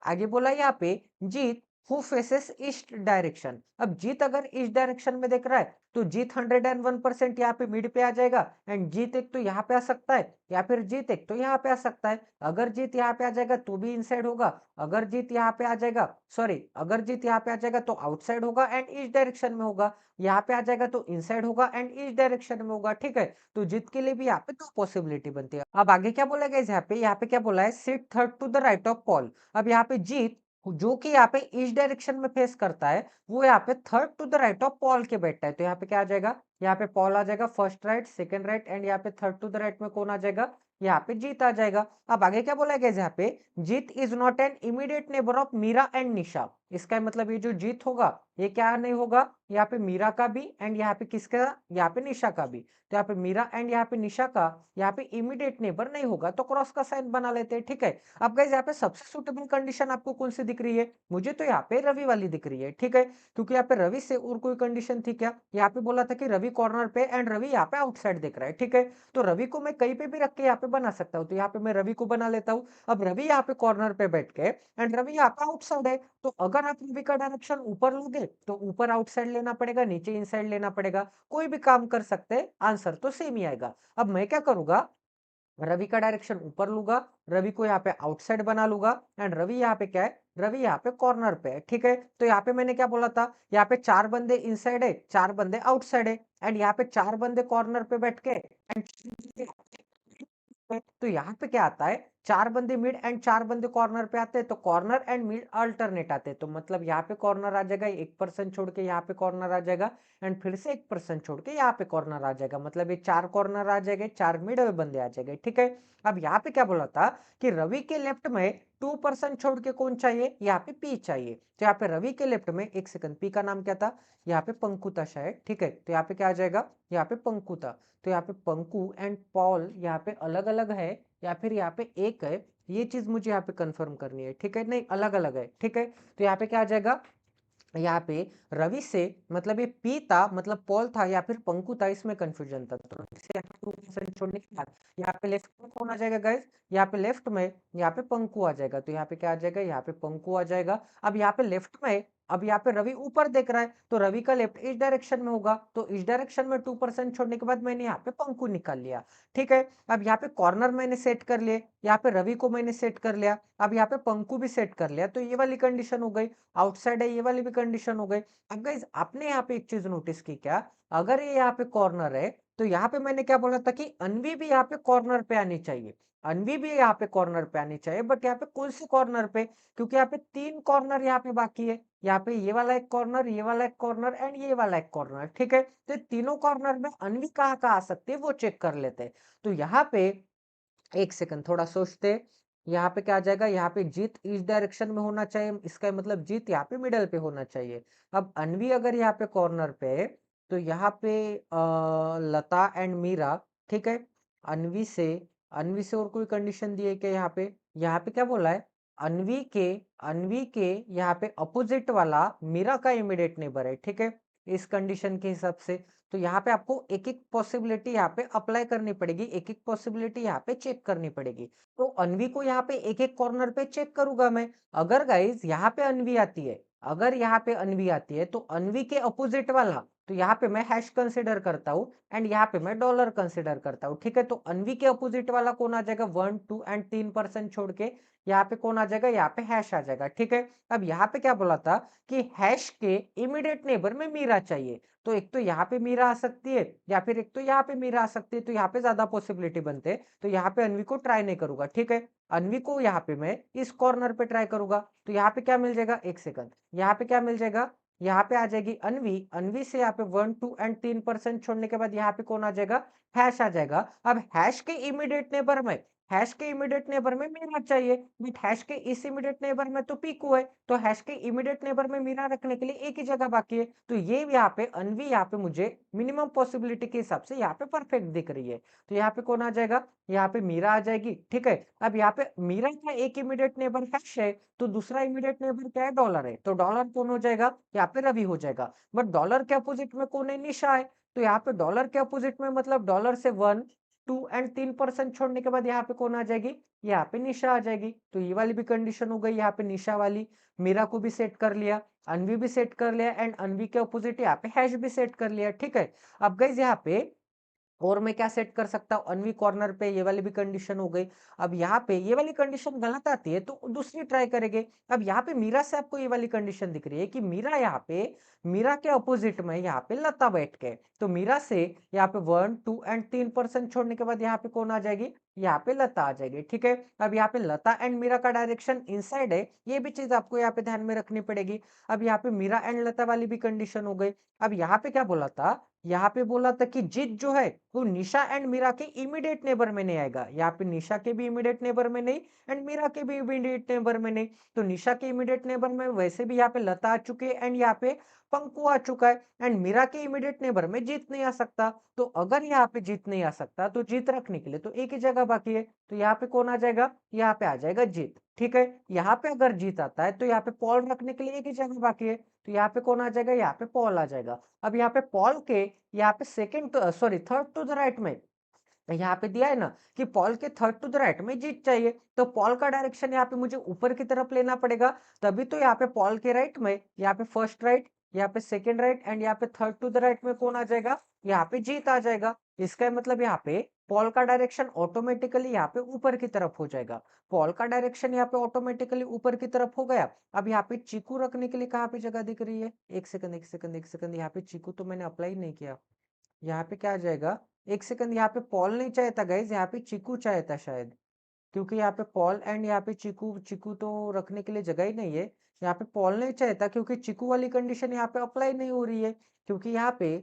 आगे बोला यहाँ पे, जीत हु फेसेस ईस्ट डायरेक्शन। अब जीत अगर ईस्ट डायरेक्शन में देख रहा है तो जीत 101% यहाँ पे मिड पे आ जाएगा, एंड जीत एक तो यहाँ पे आ सकता है, या फिर जीत एक तो यहाँ पे आ सकता है। अगर जीत यहाँ पे आ जाएगा तो भी इनसाइड होगा, अगर जीत यहाँ पे आ जाएगा, सॉरी, अगर जीत यहाँ पे आ जाएगा तो आउटसाइड होगा एंड ईस्ट डायरेक्शन में होगा, यहाँ पे आ जाएगा तो इनसाइड होगा एंड ईस्ट डायरेक्शन में होगा। ठीक है, तो जीत के लिए भी यहाँ पे दो पॉसिबिलिटी बनती है। अब आगे क्या बोला गया यहाँ पे क्या बोला है, sit third to the right of Paul. अब यहाँ पे जीत जो कि यहाँ पे ईस्ट डायरेक्शन में फेस करता है, वो यहाँ पे third to the right of Paul के बैठता है। तो यहाँ पे क्या आ जाएगा, यहाँ पे पॉल आ जाएगा first right, second right, and यहाँ पे थर्ड टू द राइट में कौन आ जाएगा, यहाँ पे जीत आ जाएगा। अब आगे क्या बोला गया यहाँ पे, Jeet is not an immediate neighbour of Meera and Nisha. इसका मतलब ये जो जीत होगा ये क्या नहीं होगा, यहाँ पे मीरा का भी एंड यहाँ पे किसका, यहाँ पे निशा का भी। तो यहाँ पे मीरा एंड यहाँ पे निशा का यहाँ पे इमीडिएट नेबर नहीं होगा, तो क्रॉस का साइन बना लेते हैं। ठीक है, अब गाइस यहाँ पे सबसे सुटेबल कंडीशन आपको कौन सी दिख रही है, मुझे तो यहाँ पे रवि वाली दिख रही है। ठीक है, क्योंकि यहाँ पे रवि से और कोई कंडीशन थी क्या, यहाँ पे बोला था कि रवि कॉर्नर पे एंड रवि यहाँ पे आउटसाइड दिख रहा है। ठीक है, तो रवि को मैं कहीं पे भी रख के यहाँ पे बना सकता हूँ, तो यहाँ पे मैं रवि को बना लेता हूँ। अब रवि यहाँ पे कॉर्नर पे बैठ के एंड रवि यहाँ पे आउटसाइड है, तो अगर आप रवि का डायरेक्शन ऊपर लोगे तो ऊपर आउटसाइड लेना पड़ेगा, नीचे इनसाइड लेना पड़ेगा, कोई भी काम कर सकते हैं, आंसर तो सेम ही आएगा। अब मैं क्या करूंगा, रवि का डायरेक्शन ऊपर लूंगा, रवि को यहाँ पे आउटसाइड बना लूंगा, एंड रवि यहाँ पे क्या है, रवि यहाँ पे कॉर्नर पे है। ठीक है, तो यहाँ पे मैंने क्या बोला था, यहाँ पे चार बंदे इनसाइड है, चार बंदे आउटसाइड है, एंड यहाँ पे चार बंदे कॉर्नर पे बैठ के एंड तो यहाँ पे क्या आता है, चार बंदे मिड एंड चार बंदे कॉर्नर पे आते हैं, तो कॉर्नर एंड मिड अल्टरनेट आते हैं। तो मतलब यहाँ पे कॉर्नर आ जाएगा, 1% छोड़ के यहाँ पे कॉर्नर आ जाएगा, एंड फिर से 1% छोड़ के यहाँ पे कॉर्नर आ जाएगा, मतलब ये चार कॉर्नर आ जाएंगे, चार मिड बंदे आ जाएंगे। ठीक है, अब यहाँ पे क्या बोला था कि रवि के लेफ्ट में 2% छोड़ के कौन चाहिए, यहाँ पे पी चाहिए। तो यहाँ पे रवि के लेफ्ट में, एक सेकंड, पी का नाम क्या था, यहाँ पे पंकु था शायद। ठीक है, तो यहाँ पे क्या आ जाएगा, यहाँ पे पंकु था। तो यहाँ पे पंकु एंड पॉल यहाँ पे अलग अलग है या फिर यहाँ पे एक है, ये चीज मुझे यहाँ पे कंफर्म करनी है। ठीक है, नहीं अलग अलग है। ठीक है, तो यहाँ पे क्या आ जाएगा, यहाँ पे रवि से मतलब ये पी था, मतलब पॉल था या फिर पंकु था, इसमें कंफ्यूजन था। तो इसे यहाँ पे 2% छोड़ने के बाद यहाँ पे लेफ्ट में कौन आ जाएगा गाइस, यहाँ पे लेफ्ट में यहाँ पे पंकु आ जाएगा। तो यहाँ पे क्या आ जाएगा, यहाँ पे पंकु आ जाएगा। अब यहाँ पे लेफ्ट में, अब यहाँ पे रवि ऊपर देख रहा है तो रवि का लेफ्ट इस डायरेक्शन में होगा, तो इस डायरेक्शन में 2% छोड़ने के बाद मैंने यहाँ पे पंकु निकाल लिया। ठीक है, अब यहाँ पे कॉर्नर मैंने सेट कर लिए, यहाँ पे रवि को मैंने सेट कर लिया, अब यहाँ पे पंकु भी सेट कर लिया, तो ये वाली कंडीशन हो गई, आउटसाइड है, ये वाली भी कंडीशन हो गई। अब गाइस आपने यहाँ पे एक चीज नोटिस की क्या, अगर ये यहाँ पे कॉर्नर है तो यहाँ पे मैंने क्या बोला था कि अनवी भी यहाँ पे कॉर्नर पे आनी चाहिए, अनवी भी यहाँ पे कॉर्नर पे आनी चाहिए, बट यहाँ पे कौन से कॉर्नर पे, क्योंकि यहाँ पे तीन कॉर्नर यहाँ पे बाकी है, यहाँ पे ये वाला एक कॉर्नर, ये वाला एक कॉर्नर एंड ये वाला एक कॉर्नर। ठीक है, तो तीनों कॉर्नर में अनवी कहाँ कहाँ आ सकती है वो चेक कर लेते हैं। तो यहाँ पे एक सेकंड थोड़ा सोचते, यहाँ पे क्या आ जाएगा, यहाँ पे जीत इस डायरेक्शन में होना चाहिए, इसका मतलब जीत यहाँ पे मिडल पे होना चाहिए। अब अनवी अगर यहाँ पे कॉर्नर पे है, तो यहाँ पे लता एंड मीरा, ठीक है। अनवी से अनवी से और कोई कंडीशन दी है क्या यहाँ पे? यहाँ पे क्या बोला है, अनवी के यहाँ पे अपोजिट वाला मीरा का इमीडिएट नेबर है, ठीक है। इस कंडीशन के हिसाब से तो यहाँ पे आपको एक एक पॉसिबिलिटी यहाँ पे अप्लाई करनी पड़ेगी, एक एक पॉसिबिलिटी यहाँ पे चेक करनी पड़ेगी। तो अनवी को यहाँ पे एक एक कॉर्नर पे चेक करूंगा मैं। अगर गाइज यहाँ पे अनवी आती है, अगर यहाँ पे अनवी आती है तो अनवी के अपोजिट वाला, तो यहाँ पे मैं हैश कंसिडर करता हूँ एंड यहाँ पे मैं डॉलर कंसिडर करता हूँ, ठीक है। तो अनवी के अपोजिट वाला कौन आ जाएगा, 1 2 एंड 3% छोड़ के यहाँ पे कौन आ जाएगा, यहाँ पे हैश आ जाएगा, ठीक है। अब यहाँ पे क्या बोला था कि हैश के इमीडिएट नेबर में मीरा चाहिए, तो एक तो यहाँ पे मीरा आ सकती है या फिर एक तो यहाँ पे मीरा आ सकती है, तो यहाँ पे ज्यादा पॉसिबिलिटी बनते हैं, तो यहाँ पे अनवी को ट्राई नहीं करूंगा, ठीक है। अनवी को यहाँ पे मैं इस कॉर्नर पे ट्राई करूंगा, तो यहाँ पे क्या मिल जाएगा, एक सेकंड, यहाँ पे क्या मिल जाएगा, यहाँ पे आ जाएगी अनवी, अनवी से यहाँ पे 1 2 एंड 3% छोड़ने के बाद यहाँ पे कौन आ जाएगा, हैश आ जाएगा। अब हैश के इमीडिएट नेबर में, हैश के इमीडिएट नेबर में मीरा चाहिए, बट हैश के इस इमीडिएट नेबर में तो पीकू है, तो हैश के इमीडिएट नेबर में मीरा रखने के लिए एक ही जगह बाकी है, तो ये यहाँ पे अनवी यहाँ पे मुझे मिनिमम पॉसिबिलिटी के हिसाब से यहाँ पे परफेक्ट दिख रही है, तो यहाँ पे कौन आ जाएगा, यहाँ पे मीरा आ जाएगी, ठीक है। अब यहाँ पे मीरा का एक इमीडिएट नेबर हैश है, तो दूसरा इमीडिएट नेबर क्या है, डॉलर है, तो डॉलर कौन हो जाएगा, यहाँ पे रवि हो जाएगा। बट डॉलर के अपोजिट में कौन है, निशा है, तो यहाँ पे डॉलर के अपोजिट में मतलब डॉलर से 1 2 एंड 3% छोड़ने के बाद यहाँ पे कौन आ जाएगी, यहाँ पे निशा आ जाएगी। तो ये वाली भी कंडीशन हो गई, यहाँ पे निशा वाली। मीरा को भी सेट कर लिया, अनवी भी सेट कर लिया एंड अनवी के अपोजिट यहाँ पे हैश भी सेट कर लिया, ठीक है। अब गाइस यहाँ पे और मैं क्या सेट कर सकता हूँ, अनवी कॉर्नर पे ये वाली भी कंडीशन हो गई। अब यहाँ पे ये वाली कंडीशन गलत आती है तो दूसरी ट्राई करेंगे। अब यहाँ पे मीरा से आपको ये वाली कंडीशन दिख रही है कि मीरा यहाँ पे, मीरा के अपोजिट में यहाँ पे लता बैठ के, तो मीरा से यहाँ पे 1 2 एंड 3% छोड़ने के बाद यहाँ पे कौन आ जाएगी, यहाँ पे लता आ जाएगी, ठीक है। अब यहाँ पे लता एंड मीरा का डायरेक्शन इनसाइड है, ये भी चीज आपको यहाँ पे ध्यान में रखनी पड़ेगी। अब यहाँ पे मीरा एंड लता वाली भी कंडीशन हो गई। अब यहाँ पे क्या बोला था, यहाँ पे बोला था कि जीत जो है वो निशा एंड मीरा के इमीडिएट नेबर में नहीं आएगा, यहाँ पे निशा के भी इमीडिएट नेबर में नहीं एंड मीरा के भी इमीडिएट नेबर में नहीं। तो निशा के इमीडिएट नेबर में वैसे भी यहाँ पे लता आ चुकी है एंड यहाँ पे पंकु आ चुका है एंड मीरा के इमीडिएट नेबर में जीत नहीं आ सकता। तो अगर यहाँ पे जीत नहीं आ सकता तो जीत रखने के लिए तो एक ही जगह बाकी है, तो यहाँ पे कौन आ जाएगा, यहाँ पे आ जाएगा जीत, ठीक है। यहाँ पे अगर जीत आता है तो यहाँ पे पॉल रखने के लिए एक ही जगह बाकी है, तो यहाँ पे कौन आ जाएगा, यहाँ पे पॉल आ जाएगा। अब यहाँ पे पॉल के यहाँ पे second sorry third to the right में यहाँ पे दिया है ना कि पॉल के थर्ड टू द राइट में जीत चाहिए, तो पॉल का डायरेक्शन यहाँ पे मुझे ऊपर की तरफ लेना पड़ेगा, तभी तो यहाँ पे पॉल के राइट में यहाँ पे फर्स्ट राइट, यहाँ पे सेकंड राइट एंड यहाँ पे थर्ड टू द राइट में कौन आ जाएगा, यहाँ पे जीत आ जाएगा। इसका मतलब यहाँ पे पॉल का डायरेक्शन ऑटोमेटिकली यहाँ पे ऊपर की तरफ हो जाएगा, पॉल का डायरेक्शन यहाँ पे ऑटोमेटिकली ऊपर की तरफ हो गया। अब यहाँ पे चीकू रखने के लिए कहाँ पे जगह दिख रही है, एक सेकंड एक सेकंड एक सेकंड, यहाँ पे चीकू तो मैंने अप्लाई नहीं किया, यहाँ पे क्या आ जाएगा, एक सेकंड, यहाँ पे पॉल नहीं चाहिए था गाइज, यहाँ पे चीकू चाहिए था शायद, क्योंकि यहाँ पे पॉल एंड यहाँ पे चीकू, चीकू तो रखने के लिए जगह ही नहीं है। यहाँ पे पॉल नहीं चाहिए था क्योंकि चीकू वाली कंडीशन यहाँ पे अप्लाई नहीं हो रही है, क्योंकि यहाँ पे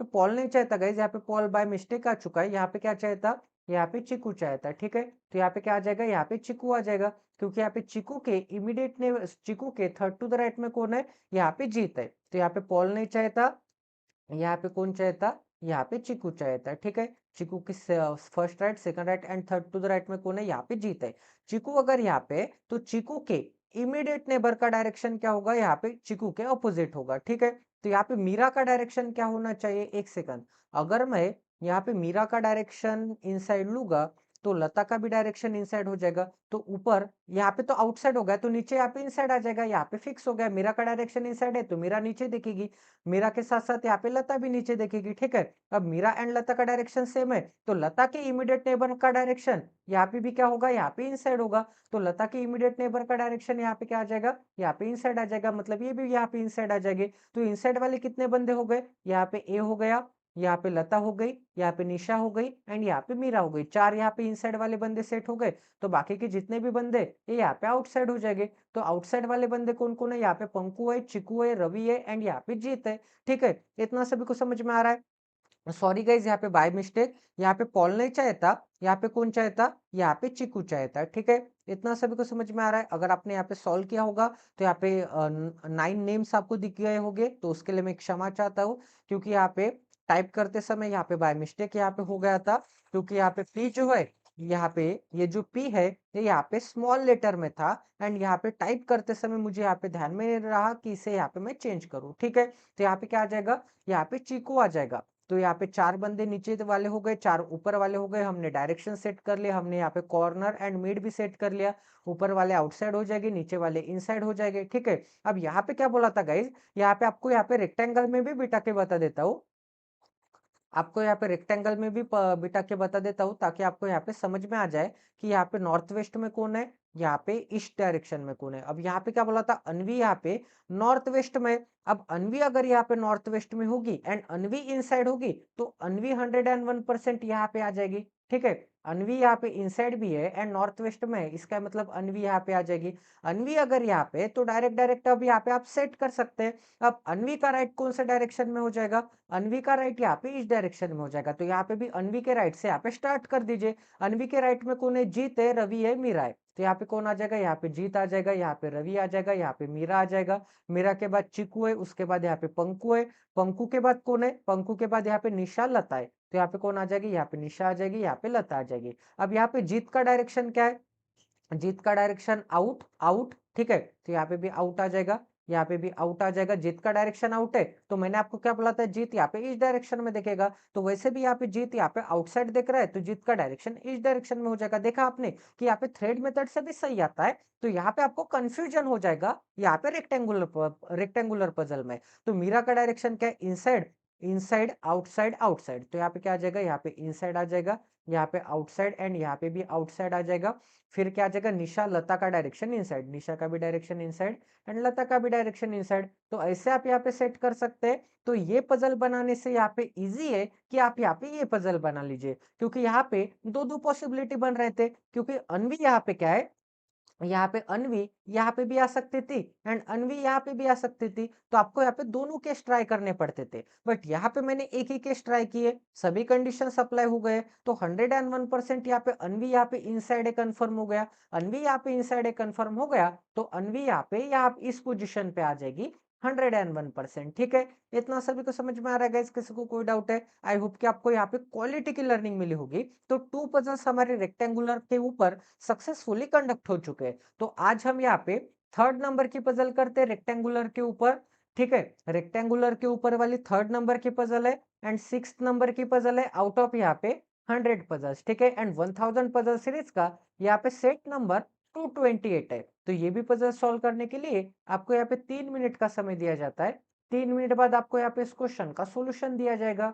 पॉल नहीं चाहिए था गाइज, यहाँ पे पॉल बाय मिस्टेक आ चुका है, यहाँ पे क्या चाहिए था, यहाँ पे चीकू चाहिए था, ठीक है। तो यहाँ पे क्या आ जाएगा, यहाँ पे चीकू आ जाएगा, क्योंकि यहाँ पे चीकू के इमीडिएट ने चीकू के थर्ड टू द राइट में कौन है, यहाँ पे जीत है, तो यहाँ पे पॉल नहीं चाहिए था, यहाँ पे कौन चाहिए था, यहाँ पे चीकू चाहिए था, ठीक है। चीकू की first right second right and third to the right में कौन है, यहाँ पे जीत है। चीकू अगर यहाँ पे, तो चीकू के इमीडिएट नेबर का डायरेक्शन क्या होगा, यहाँ पे चीकू के अपोजिट होगा, ठीक है। तो यहाँ पे मीरा का डायरेक्शन क्या होना चाहिए, एक सेकंड, अगर मैं यहाँ पे मीरा का डायरेक्शन इनसाइड लूंगा तो लता का भी डायरेक्शन इनसाइड हो जाएगा, तो ऊपर यहाँ पे तो आउटसाइड हो गया, तो नीचे यहाँ पे इनसाइड आ जाएगा, यहाँ पे फिक्स हो गया, मीरा का डायरेक्शन इनसाइड है तो मीरा नीचे दिखेगी, मीरा के साथ साथ यहाँ पे लता भी नीचे देखेगी, ठीक है। अब मीरा एंड लता का डायरेक्शन सेम है, तो लता के इमीडिएट नेबर का डायरेक्शन यहाँ पे भी क्या होगा, यहाँ पे इनसाइड होगा, तो लता के इमीडिएट नेबर का डायरेक्शन यहाँ पे क्या आ जाएगा, यहाँ पे इनसाइड आ जाएगा, मतलब ये भी यहाँ पे इनसाइड आ जाएगी। तो इनसाइड वाले कितने बंदे हो गए, यहाँ पे ए हो गया, यहाँ पे लता हो गई, यहाँ पे निशा हो गई एंड यहाँ पे मीरा हो गई, चार यहाँ पे इनसाइड वाले बंदे सेट हो गए। तो बाकी के जितने भी बंदे ये यहाँ पे आउटसाइड हो जाएंगे, तो आउटसाइड वाले बंदे कौन कौन है, यहाँ पे पंकु है, चिकू है, रवि है एंड यहाँ पे जीत है, ठीक है। इतना सभी को समझ में आ रहा है। सॉरी गाइज, यहाँ पे बाय मिस्टेक, यहाँ पे पॉल नहीं चाहिए था, यहाँ पे कौन चाहिए था, यहाँ पे चिकू चाहिए था। ठीक है, इतना सभी को समझ में आ रहा है। अगर आपने यहाँ पे सॉल्व किया होगा तो यहाँ पे 9 नेम्स आपको दिख गए होंगे, तो उसके लिए मैं क्षमा चाहता हूँ, क्योंकि यहाँ पे टाइप करते समय यहाँ पे बाय मिस्टेक यहाँ पे हो गया था, क्योंकि यहाँ पे पी जो है, यहाँ पे ये जो पी है ये यहाँ पे स्मॉल लेटर में था, एंड यहाँ पे टाइप करते समय मुझे यहाँ पे ध्यान में नहीं रहा कि इसे यहाँ पे मैं चेंज करूँ। ठीक है, तो यहाँ पे क्या आ जाएगा, यहाँ पे चीकू आ जाएगा। तो यहाँ पे 4 बंदे नीचे वाले हो गए, 4 ऊपर वाले हो गए। हमने डायरेक्शन सेट कर लिया, हमने यहाँ पे कॉर्नर एंड मिड भी सेट कर लिया। ऊपर वाले आउटसाइड हो जाएंगे, नीचे वाले इनसाइड हो जाएंगे। ठीक है, अब यहाँ पे क्या बोला था गाइज, यहाँ पे आपको यहाँ पे रेक्टेंगल में भी बिठा के बता देता हूँ, आपको यहाँ पे रेक्टेंगल में भी बिठा के बता देता हूँ, ताकि आपको यहाँ पे समझ में आ जाए कि यहाँ पे नॉर्थ वेस्ट में कौन है, यहाँ पे ईस्ट डायरेक्शन में कौन है। अब यहाँ पे क्या बोला था, अनवी यहाँ पे नॉर्थ वेस्ट में। अब अनवी अगर यहाँ पे नॉर्थ वेस्ट में होगी एंड अनवी इनसाइड होगी, तो अनवी 101% यहाँ पे आ जाएगी। ठीक है, अनवी यहाँ पे इनसाइड भी है एंड नॉर्थ वेस्ट में है, इसका मतलब अनवी यहाँ पे आ जाएगी। अनवी अगर यहाँ पे, तो डायरेक्ट डायरेक्ट अब यहाँ पे आप सेट कर सकते हैं। अब अनवी का राइट कौन से डायरेक्शन में हो जाएगा, अनवी का राइट यहाँ पे इस डायरेक्शन में हो जाएगा। तो यहाँ पे भी अनवी के राइट से यहाँ पे स्टार्ट कर दीजिए। अनवी के राइट में कौन है, जीत है, रवि है, मीरा है। तो यहाँ पे कौन आ जाएगा, यहाँ पे जीत आ जाएगा, यहाँ पे रवि आ जाएगा, यहाँ पे मीरा आ जाएगा। मीरा के बाद चिकू है, उसके बाद यहाँ पे पंकु है। पंकु के बाद कौन है, पंकु के बाद यहाँ पे निशा, लता है। तो यहाँ पे कौन आ जाएगी, यहाँ पे निशा आ जाएगी, यहाँ पे लता आ जाएगी। अब यहाँ पे जीत का डायरेक्शन क्या है, जीत का डायरेक्शन आउट आउट। ठीक है, तो यहाँ पे भी आउट आ जाएगा, यहाँ पे भी आउट आ जाएगा। जीत का डायरेक्शन आउट है, तो मैंने आपको क्या बोला था, जीत यहाँ पे इस डायरेक्शन में देखेगा। तो वैसे भी यहाँ पे जीत यहाँ पे आउटसाइड देख रहा है, तो जीत का डायरेक्शन इस डायरेक्शन में हो जाएगा। देखा आपने कि यहाँ पे थ्रेड मेथड से भी सही आता है। तो यहाँ पे आपको कंफ्यूजन हो जाएगा यहाँ पे रेक्टेंगुलर पजल में। तो मीरा का डायरेक्शन क्या है, इनसाइड इनसाइड आउटसाइड आउटसाइड। तो यहाँ पे क्या आ जाएगा, यहाँ पे इनसाइड आ जाएगा, यहाँ पे आउटसाइड एंड यहाँ पे भी आउटसाइड आ जाएगा। फिर क्या आ जाएगा, निशा लता का डायरेक्शन इनसाइड, निशा का भी डायरेक्शन इनसाइड एंड लता का भी डायरेक्शन इनसाइड। तो ऐसे आप यहाँ पे सेट कर सकते हैं। तो ये पजल बनाने से यहाँ पे इजी है कि आप यहाँ पे ये पजल बना लीजिए, क्योंकि यहाँ पे दो दो पॉसिबिलिटी बन रहे थे। क्योंकि अनवी यहाँ पे क्या है, यहाँ पे अनवी यहाँ पे भी आ सकती थी एंड अनवी यहाँ पे भी आ सकती थी। तो आपको यहाँ पे दोनों केस ट्राई करने पड़ते थे, बट यहाँ पे मैंने एक ही केस ट्राई किए, सभी कंडीशन अप्लाई हो गए। तो 101% यहाँ पे अनवी यहाँ पे इनसाइड ए कन्फर्म हो गया। अनवी यहाँ पे इनसाइड ए कन्फर्म हो गया, तो अनवी यहाँ पे या आप इस पोजिशन पे आ जाएगी 101%। ठीक है, इतना सभी को समझ में आ रहा है गाइस, किसी को कोई डाउट है? आई होप कि आपको यहाँ पे क्वालिटी की लर्निंग मिली होगी। तो 2 पजल्स हमारे रेक्टेंगुलर के ऊपर सक्सेसफुली कंडक्ट हो चुके हैं। तो आज हम यहाँ पे थर्ड नंबर की पजल करते हैं रेक्टेंगुलर के ऊपर। ठीक है, रेक्टेंगुलर के ऊपर वाली थर्ड नंबर की पजल है एंड 6th नंबर की पजल है आउट ऑफ यहाँ पे 100 पजल्स। ठीक है, एंड 1000 पजल सीरीज का यहाँ पे सेट नंबर 228 है। तो ये भी पजल सॉल्व करने के लिए आपको यहाँ पे 3 मिनट का समय दिया जाता है। 3 मिनट बाद आपको यहाँ पे इस क्वेश्चन का सोल्यूशन दिया जाएगा।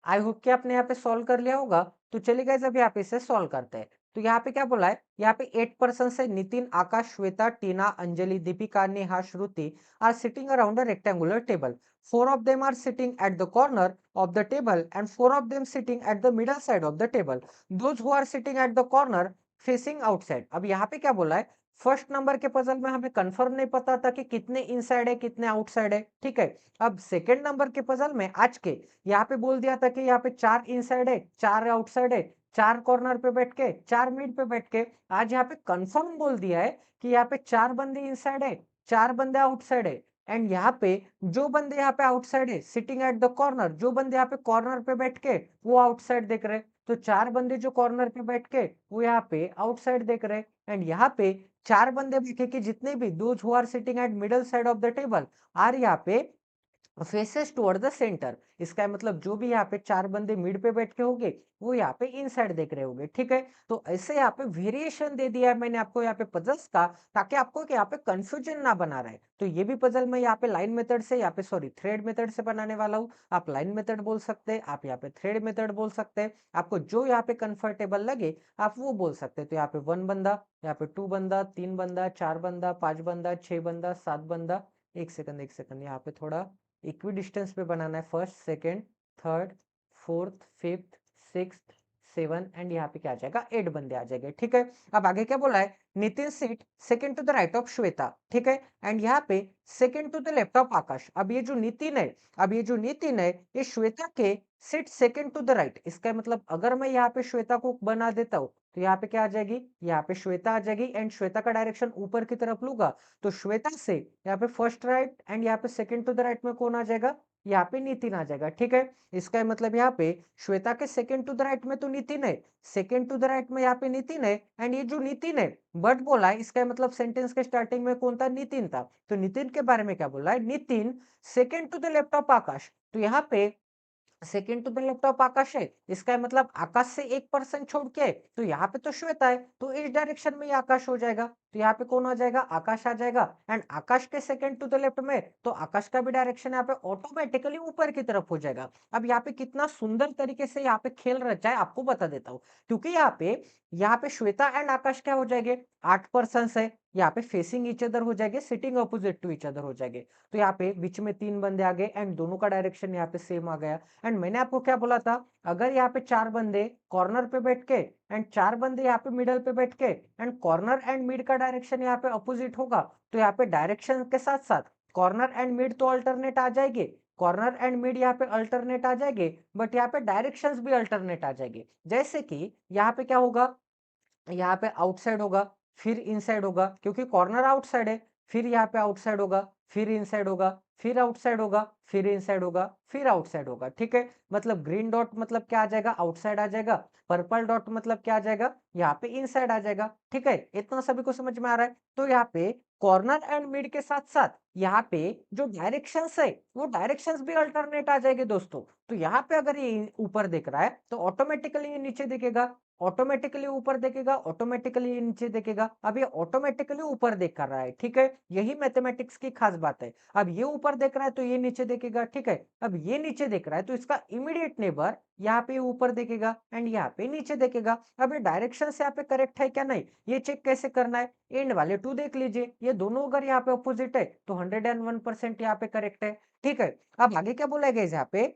आई होप कि आपने यहाँ पे सॉल्व कर लिया होगा। तो चलिए गाइस अभी यहाँ पे इसे सॉल्व करते हैं। तो यहाँ पे क्या बोला है, यहाँ पे 8 पर्सन से Nitin, Akash, Shweta, Tina, Anjali, Deepika, Neha, Shruti are sitting around a rectangular table. 4 of them are sitting at the corner of the table and 4 of them sitting at the middle side of the table. Those who are sitting at the corner facing outside. अब यहाँ पे क्या बोला है, फर्स्ट नंबर के पजल में हमें कंफर्म नहीं पता था कि कितने इनसाइड है कितने आउटसाइड है, ठीक है। अब सेकेंड नंबर के पजल में आज के यहाँ पे बोल दिया था कि यहाँ पे 4 इनसाइड है 4 आउटसाइड है, 4 कॉर्नर पे बैठ के 4 मिड पे बैठ के। आज यहाँ पे कंफर्म बोल दिया है कि यहाँ पे 4 बंदे इनसाइड है 4 बंदे आउटसाइड है। एंड यहाँ पे जो बंदे यहाँ पे आउटसाइड है सिटिंग एट द कॉर्नर, जो बंदे यहाँ पे कॉर्नर पे बैठ के वो आउटसाइड देख रहे, तो 4 बंदे जो कॉर्नर पे बैठ के वो यहाँ पे आउटसाइड देख रहे। एंड यहाँ पे 4 बंदे देखे कि जितने भी those who are sitting at middle side of the table are यहाँ पे फेसेस टुवर्ड द सेंटर। इसका मतलब जो भी यहाँ पे 4 बंदे मिड पे बैठ के होंगे वो यहाँ पे इनसाइड देख रहे होंगे, ठीक है। तो ऐसे यहाँ पे वेरिएशन दे दिया है मैंने आपको यहाँ पे पजल्स का, ताकि आपको यहाँ पे कंफ्यूजन ना बना रहे। तो ये भी पजल मैं यहाँ पे लाइन मेथड से, यहाँ पे सॉरी थ्रेड मेथड से बनाने वाला हूँ। आप लाइन मेथड बोल सकते हैं, आप यहाँ पे थ्रेड मेथड बोल सकते हैं, आपको जो यहाँ पे कंफर्टेबल लगे आप वो बोल सकते हैं। तो यहाँ पे 1 बंदा, यहाँ पे 2 बंदा, 3 बंदा, 4 बंदा, 5 बंदा, 6 बंदा, 7 बंदा। एक सेकंड यहाँ पे थोड़ा इक्वी डिस्टेंस पे बनाना है, first second third fourth fifth sixth 7 and यहाँ पे क्या आ जाएगा 8 बंदे आ जाएंगे, ठीक है। अब आगे क्या बोला है, Nitin seat second to the right of Shweta, ठीक है। एंड यहाँ पे second to the left of Akash. अब ये जो नितिन है, अब ये जो नितिन है ये श्वेता के seat second to the right. इसका मतलब अगर मैं यहाँ पे श्वेता को बना देता हूँ तो यहाँ पे क्या आ जाएगी, यहाँ पे श्वेता आ जाएगी एंड श्वेता का डायरेक्शन ऊपर की तरफ लूंगा तो श्वेता से यहाँ पे फर्स्ट राइट एंड यहाँ पे सेकंड टू द राइट में कौन आ जाएगा, यहाँ पे नितिन आ जाएगा, ठीक है। इसका मतलब यहाँ पे श्वेता के सेकंड टू द राइट में तो नितिन है, सेकंड टू द राइट में यहाँ पे नितिन है एंड ये जो नितिन है बट बोला है, इसका मतलब सेंटेंस के स्टार्टिंग में कौन था, नितिन था। तो नितिन के बारे में क्या बोला है, Nitin second to the left of Akash. तो यहाँ पे second to the left of Akash है, इसका मतलब आकाश से 1% छोड़ के तो यहाँ पे तो श्वेता है, तो इस डायरेक्शन में ये आकाश हो जाएगा। तो यहाँ पे कौन आ जाएगा, आकाश आ जाएगा। एंड आकाश के सेकेंड टू द लेफ्ट में तो आकाश का भी डायरेक्शन यहाँ पे ऑटोमेटिकली ऊपर की तरफ हो जाएगा। अब यहाँ पे कितना सुंदर तरीके से यहाँ पे खेल रचा है आपको बता देता हूँ, क्योंकि यहाँ पे श्वेता एंड आकाश क्या हो जाएंगे, 8 पर्सन है, यहाँ पे फेसिंग ईच अदर हो जाएंगे, sitting opposite to each other हो जाएंगे। तो यहाँ पे बीच में 3 बंदे आ गए एंड दोनों का डायरेक्शन यहाँ पे सेम आ गया। एंड मैंने आपको क्या बोला था, अगर यहाँ पे 4 बंदे कॉर्नर पे बैठ के एंड 4 बंदे यहाँ पे मिडल पे बैठ के एंड कॉर्नर एंड मिड का डायरेक्शन यहाँ पे अपोजिट होगा तो यहाँ पे डायरेक्शन के साथ साथ कॉर्नर एंड मिड तो अल्टरनेट आ जाएंगे, कॉर्नर एंड मिड यहाँ पे अल्टरनेट आ जाएंगे, बट यहाँ पे डायरेक्शंस भी अल्टरनेट आ जाएंगे। जैसे कि यहाँ पे क्या होगा, यहाँ पे आउटसाइड होगा फिर इनसाइड होगा, क्योंकि कॉर्नर आउटसाइड है, फिर यहाँ पे आउटसाइड होगा फिर इनसाइड होगा, फिर आउटसाइड होगा फिर इनसाइड होगा फिर आउटसाइड होगा, ठीक है। मतलब ग्रीन डॉट मतलब क्या आ जाएगा, आउटसाइड आ जाएगा। पर्पल डॉट मतलब क्या आ जाएगा, यहाँ पे इनसाइड आ जाएगा, ठीक है। इतना सभी को समझ में आ रहा है। तो यहाँ पे कॉर्नर एंड मिड के साथ साथ यहाँ पे जो डायरेक्शंस है वो डायरेक्शंस भी अल्टरनेट आ जाएंगे दोस्तों। तो यहाँ पे अगर ये ऊपर देख रहा है तो ऑटोमेटिकली ये नीचे देखेगा, ऑटोमेटिकली ऊपर देखेगा, ऑटोमेटिकली नीचे देखेगा। अब ये ऑटोमेटिकली ऊपर देख कर रहा है, ठीक है। यही मैथमेटिक्स की खास बात है। अब ये ऊपर देख रहा है तो ये नीचे देखेगा, ठीक है। अब ये नीचे देख रहा है तो इसका इमीडिएट नेबर यहाँ पे ऊपर देखेगा एंड यहाँ पे नीचे देखेगा। अब ये डायरेक्शन से यहाँ पे करेक्ट है क्या नहीं, ये चेक कैसे करना है, एंड वाले 2 देख लीजिए, ये दोनों अगर यहाँ पे अपोजिट है तो 101% यहाँ पे करेक्ट है, ठीक है। अब आगे क्या बोला गया यहाँ पे,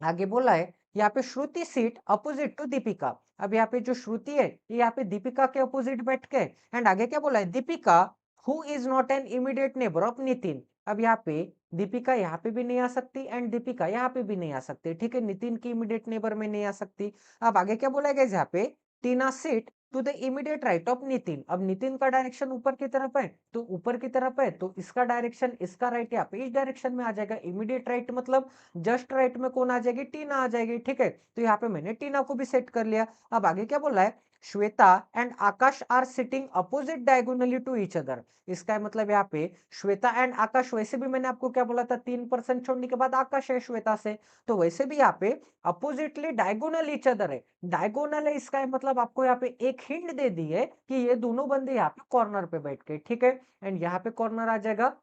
आगे बोला है यहाँ पे श्रुति सीट अपोजिट टू दीपिका। अब यहाँ पे जो श्रुति है ये यहाँ पे दीपिका के अपोजिट बैठ के एंड आगे क्या बोला है, Deepika who is not an immediate neighbour of Nitin. अब यहाँ पे दीपिका यहाँ पे भी नहीं आ सकती एंड दीपिका यहाँ पे भी नहीं आ सकती, ठीक है, नितिन की इमीडिएट नेबर में नहीं आ सकती। अब आगे क्या बोला गया यहाँ पे, Tina seat to the immediate right of Nitin. अब नितिन का डायरेक्शन ऊपर की तरफ है तो ऊपर की तरफ है तो इसका डायरेक्शन, इसका राइट यहाँ पे इस डायरेक्शन में आ जाएगा। इमीडिएट राइट मतलब जस्ट राइट में कौन आ जाएगी, टीना आ जाएगी, ठीक है। तो यहाँ पे मैंने टीना को भी सेट कर लिया। अब आगे क्या बोला है, Shweta and Akash are sitting opposite diagonally to each other. इसका मतलब यहाँ पे श्वेता एंड आकाश, वैसे भी मैंने आपको क्या बोला था 3% छोड़ने के बाद आकाश है श्वेता से, तो वैसे भी यहाँ पे अपोजिटली डायगोनल ईच अदर है। डायगोनल है इसका मतलब आपको यहाँ पे एक हिंट दे दी है कि ये दोनों बंदे यहाँ पे कॉर्नर पे बैठ के, ठीक है। एंड यहाँ पे कॉर्नर आ जाएगा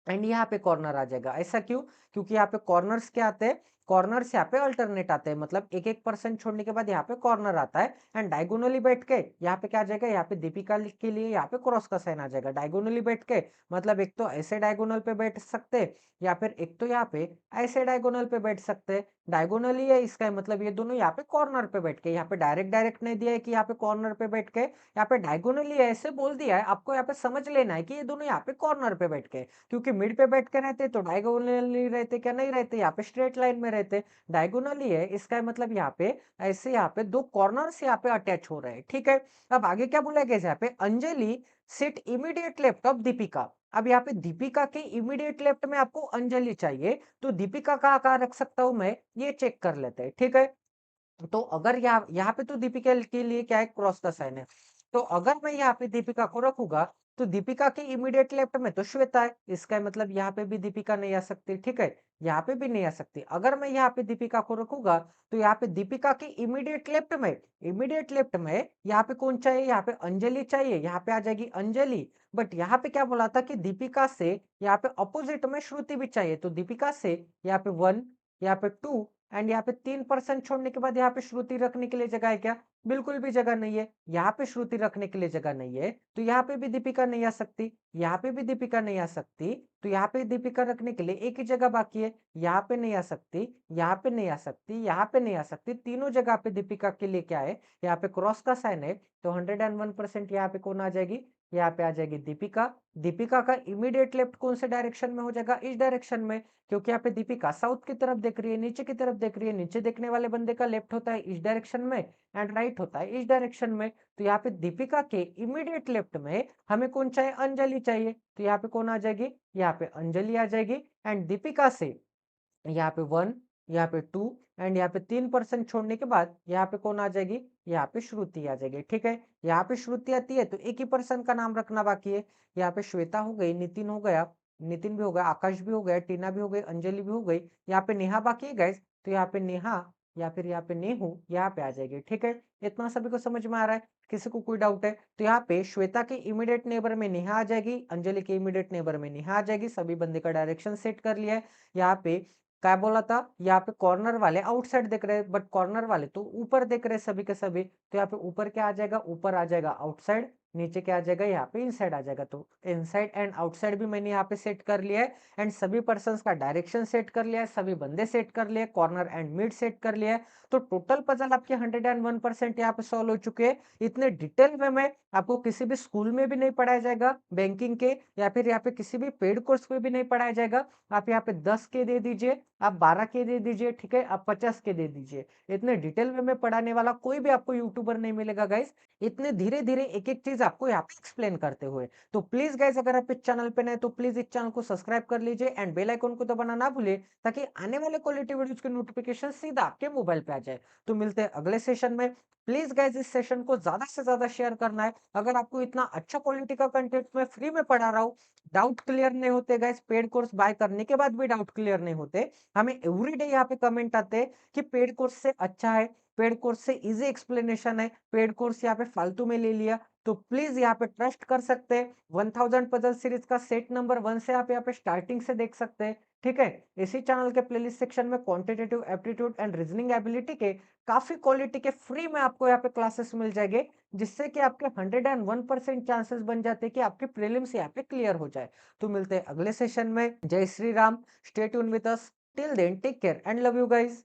एंड यहाँ पे कॉर्नर आ जाएगा। ऐसा क्यों, क्योंकि यहाँ पे कॉर्नर्स क्या आते हैं, कॉर्नर्स यहाँ पे अल्टरनेट आते हैं, मतलब एक एक परसेंट छोड़ने के बाद यहाँ पे कॉर्नर आता है एंड डायगोनली बैठ के यहाँ पे क्या आ जाएगा, यहाँ पे दीपिका के लिए यहाँ पे क्रॉस का साइन आ जाएगा। डायगोनली बैठ के मतलब एक तो ऐसे डायगोनल पे बैठ सकते या फिर एक तो यहाँ पे ऐसे डायगोनल पे बैठ सकते। डायगोनली है इसका मतलब ये दोनों यहाँ पे कॉर्नर पे बैठ के, यहाँ पे डायरेक्ट डायरेक्ट नहीं दिया है कि यहाँ पे कॉर्नर पे बैठ के, यहाँ पे डायगोनली ऐसे बोल दिया है। आपको यहाँ पे समझ लेना है कि ये दोनों यहाँ पे कॉर्नर पे बैठ के, क्योंकि मिड पे बैठ के रहते तो डायगोनली रहते क्या, नहीं रहते, यहाँ पे स्ट्रेट लाइन में रहते। डायगोनली है इसका मतलब यहाँ पे ऐसे यहाँ पे दो कॉर्नर्स यहाँ पे अटैच हो रहे हैं, ठीक है। अब आगे क्या बोला गया यहाँ पे, Anjali sit immediate left of Deepika. अब यहाँ पे दीपिका के इमीडिएट लेफ्ट में आपको अंजलि चाहिए, तो दीपिका कहाँ रख सकता हूं मैं, ये चेक कर लेते हैं, ठीक है। तो अगर यहाँ यहाँ पे तो दीपिका के लिए क्या है, क्रॉस का साइन है। तो अगर मैं यहाँ पे दीपिका को रखूंगा तो दीपिका के इमीडिएट लेफ्ट में तो श्वेता है, इसका मतलब यहाँ पे भी दीपिका नहीं आ सकती, ठीक है। यहाँ पे भी नहीं आ सकती। अगर मैं यहाँ पे दीपिका को रखूंगा तो यहाँ पे दीपिका के इमीडिएट लेफ्ट में यहाँ पे कौन चाहिए, यहाँ पे अंजलि चाहिए, यहाँ पे आ जाएगी अंजलि। बट यहाँ पे क्या बोला था कि दीपिका से यहाँ पे अपोजिट में श्रुति भी चाहिए, तो दीपिका से यहाँ पे 1, यहाँ पे 2 एंड यहाँ पे 3% छोड़ने के बाद यहाँ पे श्रुति रखने के लिए जगह है क्या, बिल्कुल भी जगह नहीं है। यहाँ पे श्रुति रखने के लिए जगह नहीं है, तो यहाँ पे भी दीपिका नहीं आ सकती, यहाँ पे भी दीपिका नहीं आ सकती। तो यहाँ पे दीपिका रखने के लिए एक ही जगह बाकी है, यहाँ पे नहीं आ सकती, यहाँ पे नहीं आ सकती, यहाँ पे नहीं आ सकती। तीनों जगह पे दीपिका के लिए क्या है, यहाँ पे क्रॉस का साइन है, तो 101% यहाँ पे कौन आ जाएगी, यहाँ पे आ जाएगी दीपिका। दीपिका का इमीडिएट लेफ्ट कौन से डायरेक्शन में हो जाएगा, इस डायरेक्शन में, क्योंकि यहाँ पे दीपिका साउथ की तरफ देख रही है, नीचे की तरफ देख रही है। नीचे देखने वाले बंदे का लेफ्ट होता है इस डायरेक्शन में एंड राइट होता है इस डायरेक्शन में। तो यहाँ पे दीपिका के इमीडिएट लेफ्ट में हमें कौन चाहिए, अंजलि चाहिए, तो यहाँ पे कौन आ जाएगी, यहाँ पे अंजलि आ जाएगी। एंड दीपिका से यहाँ पे 1, यहाँ पे 2 एंड यहाँ पे 3% छोड़ने के बाद यहाँ पे कौन आ जाएगी, यहाँ पे श्रुति आ जाएगी, ठीक है। यहाँ पे श्रुति आती है तो एक ही पर्सन का नाम रखना बाकी है। यहाँ पे श्वेता हो गई, नितिन हो गया, नितिन भी हो गया, आकाश भी हो गया, टीना भी हो गई, अंजलि भी हो गई। यहाँ पे नेहा बाकी है गाइस, तो यहाँ पे नेहा या फिर यहाँ पे नेहू यहाँ पे आ जाएगी, ठीक है। इतना सभी को समझ में आ रहा है, किसी को कोई डाउट है तो यहाँ पे श्वेता के इमीडिएट नेबर में नेहा आ जाएगी, अंजलि के इमीडिएट नेबर में नेहा आ जाएगी। सभी बंदे का डायरेक्शन सेट कर लिया है। यहाँ पे क्या बोला था, यहाँ पे कॉर्नर वाले आउटसाइड देख रहे हैं बट कॉर्नर वाले तो ऊपर देख रहे हैं सभी के सभी, तो यहाँ पे ऊपर क्या आ जाएगा, ऊपर आ जाएगा आउटसाइड, नीचे क्या आ जाएगा, यहाँ पे इनसाइड आ जाएगा। तो इनसाइड एंड आउटसाइड भी मैंने यहाँ पे सेट कर लिया है एंड सभी पर्संस का डायरेक्शन सेट कर लिया है, सभी बंदे सेट कर लिए, कॉर्नर एंड मिड सेट कर लिया है। तो टोटल पजल आपके 101% यहाँ पे सॉल्व हो चुके हैं। इतने डिटेल में मैं आपको किसी भी स्कूल में भी नहीं पढ़ाया जाएगा बैंकिंग के, या फिर यहाँ पे किसी भी पेड कोर्स में भी नहीं पढ़ाया जाएगा। आप यहाँ पे 10 के दे दीजिए, आप 12 के दे दीजिए, ठीक है, आप 50 के दे दीजिए। इतने डिटेल में पढ़ाने वाला कोई भी आपको यूट्यूबर नहीं मिलेगा गाइस, इतने धीरे धीरे एक एक चीज आपको यहाँ पे एक्सप्लेन करते हुए। तो प्लीज गाइस अगर आप इस चैनल पे नए तो प्लीज इस चैनल को सब्सक्राइब कर लीजिए एंड बेल आइकन को दबाना ना भूलिए, ताकि आने वाले क्वालिटी वीडियोस के नोटिफिकेशन सीधा आपके मोबाइल पे आ जाए। तो मिलते हैं अगले सेशन में। प्लीज गाइज इस सेशन को ज्यादा से ज्यादा शेयर करना है। अगर आपको इतना अच्छा क्वालिटी का कंटेंट मैं फ्री में पढ़ा रहा हूँ, डाउट क्लियर नहीं होते गाइज, पेड कोर्स बाय करने के बाद भी डाउट क्लियर नहीं होते, हमें एवरीडे यहाँ पे कमेंट आते हैं कि पेड कोर्स से अच्छा है, पेड कोर्स से इजी एक्सप्लेनेशन है, पेड कोर्स यहाँ पे फालतू में ले लिया। तो प्लीज यहाँ पे ट्रस्ट कर सकते हैं। 1000 पजल सीरीज का सेट नंबर 1 से आप यहाँ पे स्टार्टिंग से देख सकते हैं, ठीक है। इसी चैनल के प्लेलिस्ट सेक्शन में quantitative aptitude and reasoning ability के काफी क्वालिटी के फ्री में आपको यहाँ पे क्लासेस मिल जाएंगे, जिससे कि आपके 101% चांसेस बन जाते हैं कि आपके प्रीलिम्स यहाँ पे क्लियर हो जाए। तो मिलते हैं अगले सेशन में। जय Shri Ram, stay tune with us, till then take care and love you guys.